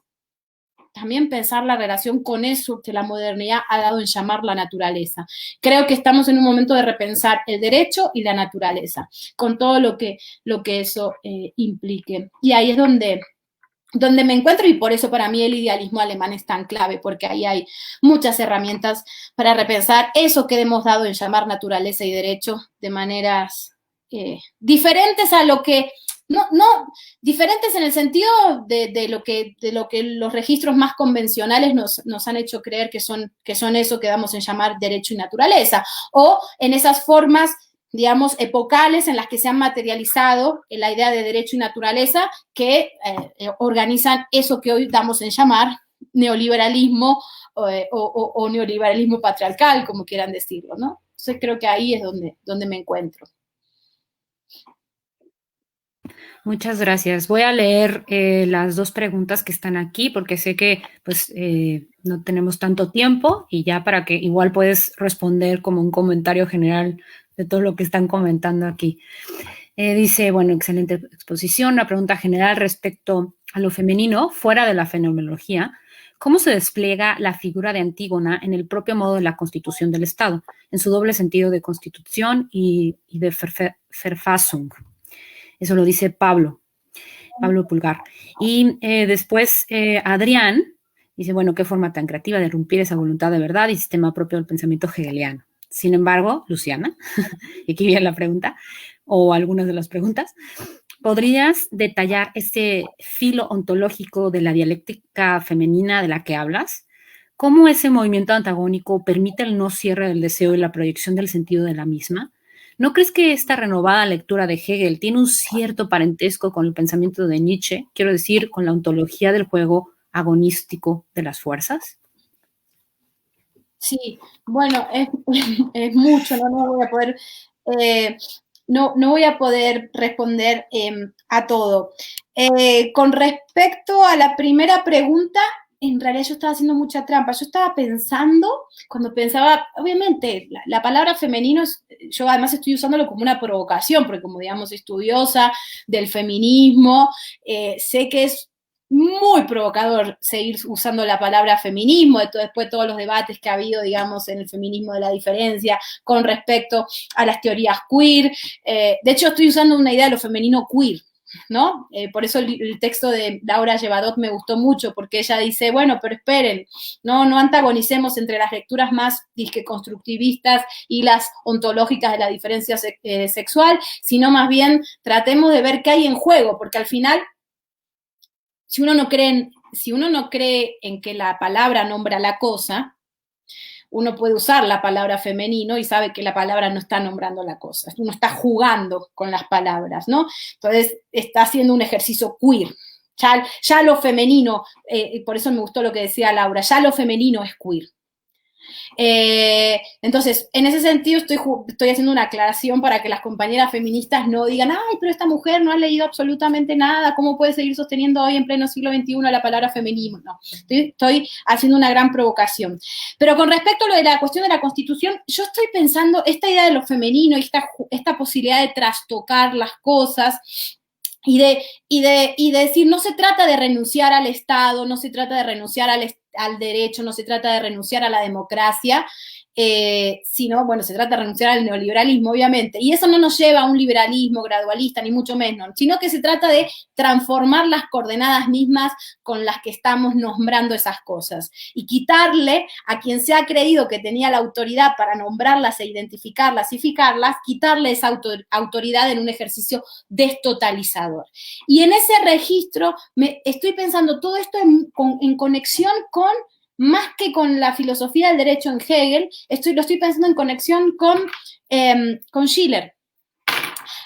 también pensar la relación con eso que la modernidad ha dado en llamar la naturaleza. Creo que estamos en un momento de repensar el derecho y la naturaleza, con todo lo que eso implique. Y ahí es donde me encuentro, y por eso para mí el idealismo alemán es tan clave, porque ahí hay muchas herramientas para repensar eso que hemos dado en llamar naturaleza y derecho de maneras diferentes a lo que no diferentes en el sentido de lo que los registros más convencionales nos han hecho creer que son eso que damos en llamar derecho y naturaleza, o en esas formas, digamos, epocales en las que se han materializado la idea de derecho y naturaleza, que organizan eso que hoy damos en llamar neoliberalismo o neoliberalismo patriarcal, como quieran decirlo, ¿no? Entonces creo que ahí es donde me encuentro. Muchas gracias. Voy a leer las dos preguntas que están aquí, porque sé que pues no tenemos tanto tiempo, y ya para que igual puedes responder como un comentario general de todo lo que están comentando aquí. Dice, bueno, excelente exposición. Una pregunta general respecto a lo femenino, fuera de la fenomenología. ¿Cómo se despliega la figura de Antígona en el propio modo de la constitución del Estado, en su doble sentido de constitución y de Verfassung? Eso lo dice Pablo Pulgar. Y después Adrián dice, bueno, qué forma tan creativa de irrumpir esa voluntad de verdad y sistema propio del pensamiento hegeliano. Sin embargo, Luciana, y aquí viene la pregunta, o algunas de las preguntas, ¿podrías detallar ese filo ontológico de la dialéctica femenina de la que hablas? ¿Cómo ese movimiento antagónico permite el no cierre del deseo y la proyección del sentido de la misma? ¿No crees que esta renovada lectura de Hegel tiene un cierto parentesco con el pensamiento de Nietzsche, quiero decir, con la ontología del juego agonístico de las fuerzas? Sí, bueno, es mucho, no voy a poder, no voy a poder responder a todo. Con respecto a la primera pregunta, en realidad yo estaba haciendo mucha trampa. Yo estaba pensando, cuando pensaba, obviamente, la palabra femenino, yo además estoy usándolo como una provocación, porque como digamos estudiosa del feminismo, sé que es muy provocador seguir usando la palabra feminismo, después de todos los debates que ha habido, digamos, en el feminismo de la diferencia con respecto a las teorías queer. De hecho, estoy usando una idea de lo femenino queer, ¿no? Por eso el texto de Laura Llevadot me gustó mucho, porque ella dice, bueno, pero esperen, no antagonicemos entre las lecturas más disque constructivistas y las ontológicas de la diferencia sexual, sino más bien tratemos de ver qué hay en juego, porque al final si uno no cree en que la palabra nombra la cosa, uno puede usar la palabra femenino y sabe que la palabra no está nombrando la cosa. Uno está jugando con las palabras, ¿no? Entonces está haciendo un ejercicio queer. Ya lo femenino, por eso me gustó lo que decía Laura, ya lo femenino es queer. Entonces, en ese sentido estoy haciendo una aclaración para que las compañeras feministas no digan, ay, pero esta mujer no ha leído absolutamente nada, ¿cómo puede seguir sosteniendo hoy en pleno siglo XXI la palabra feminismo? No, estoy haciendo una gran provocación. Pero con respecto a lo de la cuestión de la Constitución, yo estoy pensando, esta idea de lo femenino y esta posibilidad de trastocar las cosas, y de decir, no se trata de renunciar al Estado, no se trata de renunciar al derecho, no se trata de renunciar a la democracia, sino, bueno, se trata de renunciar al neoliberalismo, obviamente. Y eso no nos lleva a un liberalismo gradualista, ni mucho menos, sino que se trata de transformar las coordenadas mismas con las que estamos nombrando esas cosas y quitarle a quien se ha creído que tenía la autoridad para nombrarlas e identificarlas y fijarlas, quitarle esa autoridad en un ejercicio destotalizador. Y en ese registro estoy pensando todo esto en conexión con, más que con la filosofía del derecho en Hegel, lo estoy pensando en conexión con Schiller.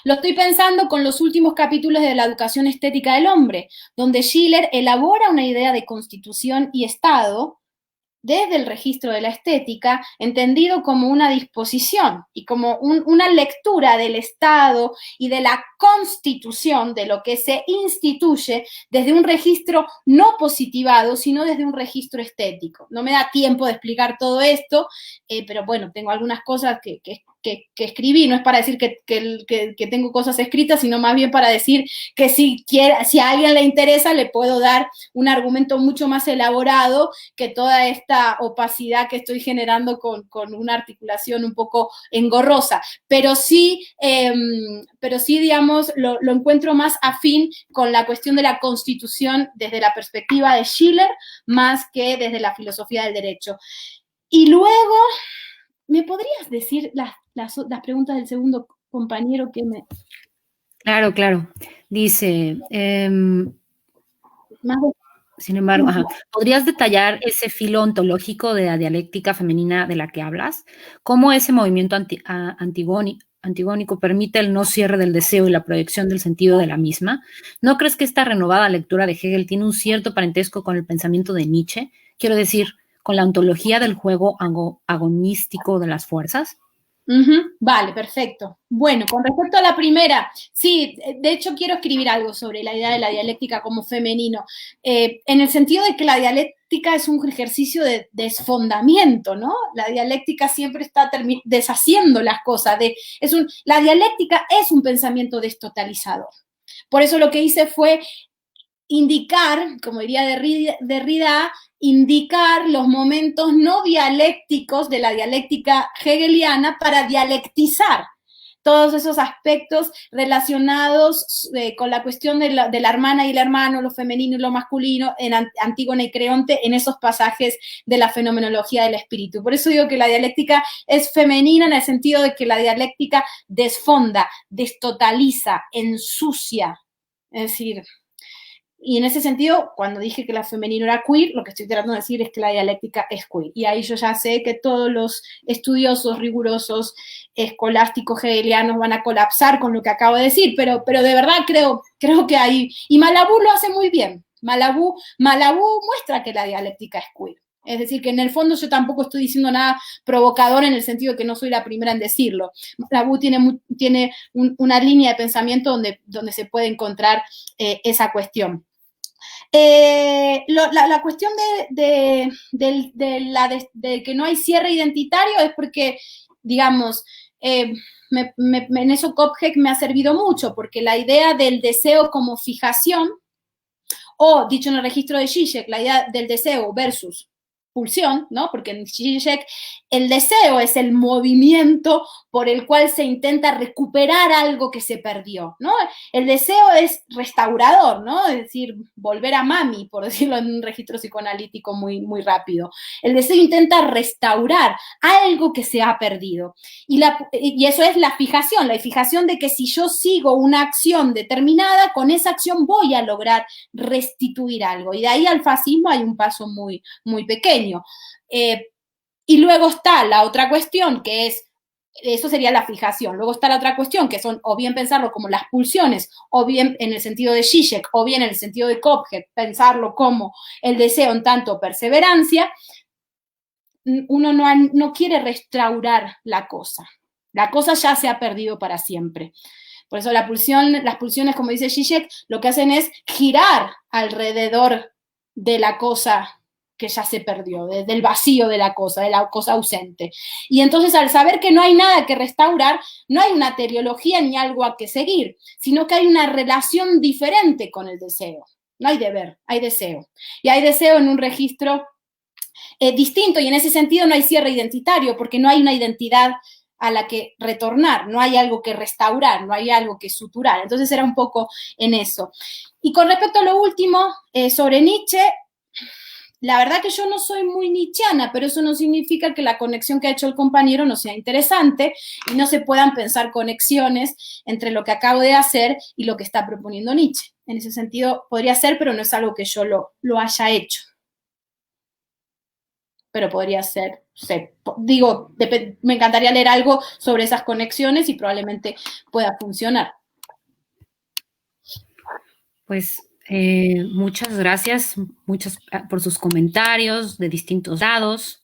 Lo estoy pensando con los últimos capítulos de la educación estética del hombre, donde Schiller elabora una idea de constitución y Estado desde el registro de la estética, entendido como una disposición y como una lectura del Estado y de la constitución, de lo que se instituye desde un registro no positivado, sino desde un registro estético. No me da tiempo de explicar todo esto, pero bueno, tengo algunas cosas que escribí, no es para decir que tengo cosas escritas, sino más bien para decir que si a alguien le interesa, le puedo dar un argumento mucho más elaborado que toda esta opacidad que estoy generando con una articulación un poco engorrosa. Pero sí, digamos, lo encuentro más afín con la cuestión de la Constitución desde la perspectiva de Schiller, más que desde la filosofía del derecho. Y luego, ¿me podrías decir las preguntas del segundo compañero que me... Claro. Dice, sin embargo, ¿podrías detallar ese filo ontológico de la dialéctica femenina de la que hablas? ¿Cómo ese movimiento antigónico permite el no cierre del deseo y la proyección del sentido de la misma? ¿No crees que esta renovada lectura de Hegel tiene un cierto parentesco con el pensamiento de Nietzsche? Quiero decir, con la ontología del juego agonístico de las fuerzas. Vale, perfecto. Bueno, con respecto a la primera, sí, de hecho quiero escribir algo sobre la idea de la dialéctica como femenino, en el sentido de que la dialéctica es un ejercicio de desfondamiento, ¿no? La dialéctica siempre está deshaciendo las cosas, la dialéctica es un pensamiento destotalizador. Por eso lo que hice fue indicar, como diría Derrida, indicar los momentos no dialécticos de la dialéctica hegeliana para dialectizar. todos esos aspectos relacionados con la cuestión de la hermana y el hermano, lo femenino y lo masculino, en Antígona y Creonte, en esos pasajes de la fenomenología del espíritu. Por eso digo que la dialéctica es femenina en el sentido de que la dialéctica desfonda, destotaliza, ensucia, es decir, y en ese sentido, cuando dije que la femenino era queer, lo que estoy tratando de decir es que la dialéctica es queer. Y ahí yo ya sé que todos los estudiosos rigurosos escolásticos hegelianos van a colapsar con lo que acabo de decir, pero de verdad creo que ahí, y Malabú lo hace muy bien. Malabú muestra que la dialéctica es queer. Es decir, que en el fondo yo tampoco estoy diciendo nada provocador en el sentido de que no soy la primera en decirlo. Malabú tiene una línea de pensamiento donde se puede encontrar esa cuestión. La cuestión de que no hay cierre identitario es porque, digamos, en eso Kopke me ha servido mucho, porque la idea del deseo como fijación, o dicho en el registro de Zizek, la idea del deseo versus pulsión, ¿no? Porque en Zizek el deseo es el movimiento por el cual se intenta recuperar algo que se perdió, ¿no? El deseo es restaurador, ¿no? Es decir, volver a mami, por decirlo en un registro psicoanalítico muy, muy rápido. El deseo intenta restaurar algo que se ha perdido. Y eso es la fijación de que si yo sigo una acción determinada, con esa acción voy a lograr restituir algo. Y de ahí al fascismo hay un paso muy, muy pequeño. Y luego está la otra cuestión, que es, eso sería la fijación. Luego está la otra cuestión, que son o bien pensarlo como las pulsiones, o bien en el sentido de Zizek, o bien en el sentido de Kopke, pensarlo como el deseo en tanto perseverancia. Uno no quiere restaurar la cosa. La cosa ya se ha perdido para siempre. Por eso las pulsiones, como dice Zizek, lo que hacen es girar alrededor de la cosa que ya se perdió, del vacío de la cosa ausente. Y entonces, al saber que no hay nada que restaurar, no hay una teleología ni algo a que seguir, sino que hay una relación diferente con el deseo. No hay deber, hay deseo. Y hay deseo en un registro distinto, y en ese sentido no hay cierre identitario, porque no hay una identidad a la que retornar, no hay algo que restaurar, no hay algo que suturar. Entonces era un poco en eso. Y con respecto a lo último, sobre Nietzsche, la verdad que yo no soy muy nietzscheana, pero eso no significa que la conexión que ha hecho el compañero no sea interesante y no se puedan pensar conexiones entre lo que acabo de hacer y lo que está proponiendo Nietzsche. En ese sentido podría ser, pero no es algo que yo lo haya hecho. Pero podría ser, digo, me encantaría leer algo sobre esas conexiones y probablemente pueda funcionar. Pues muchas gracias, por sus comentarios de distintos lados.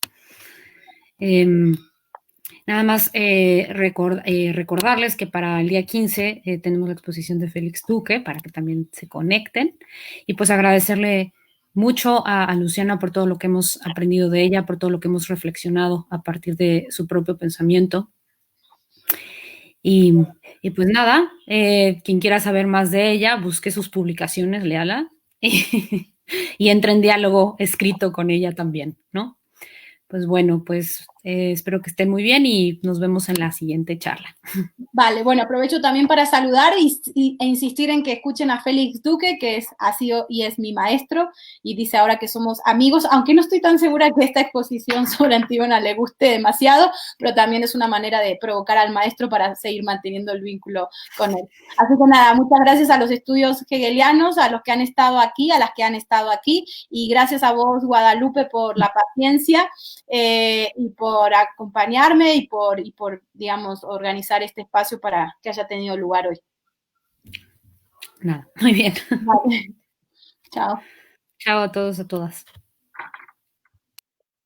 Nada más recordarles que para el día 15 tenemos la exposición de Félix Duque para que también se conecten, y pues agradecerle mucho a Luciana por todo lo que hemos aprendido de ella, por todo lo que hemos reflexionado a partir de su propio pensamiento. Y pues nada, quien quiera saber más de ella, busque sus publicaciones, léala y entre en diálogo escrito con ella también, ¿no? Pues bueno, pues espero que estén muy bien y nos vemos en la siguiente charla. Vale, bueno, aprovecho también para saludar e insistir en que escuchen a Félix Duque, que ha sido y es mi maestro, y dice ahora que somos amigos, aunque no estoy tan segura que esta exposición sobre Antígona le guste demasiado, pero también es una manera de provocar al maestro para seguir manteniendo el vínculo con él. Así que nada, muchas gracias a los estudios hegelianos, a los que han estado aquí, a las que han estado aquí, y gracias a vos, Guadalupe, por la paciencia y por acompañarme y por, digamos, organizar este espacio para que haya tenido lugar hoy. Nada, muy bien. Vale. Chao. Chao a todos, a todas.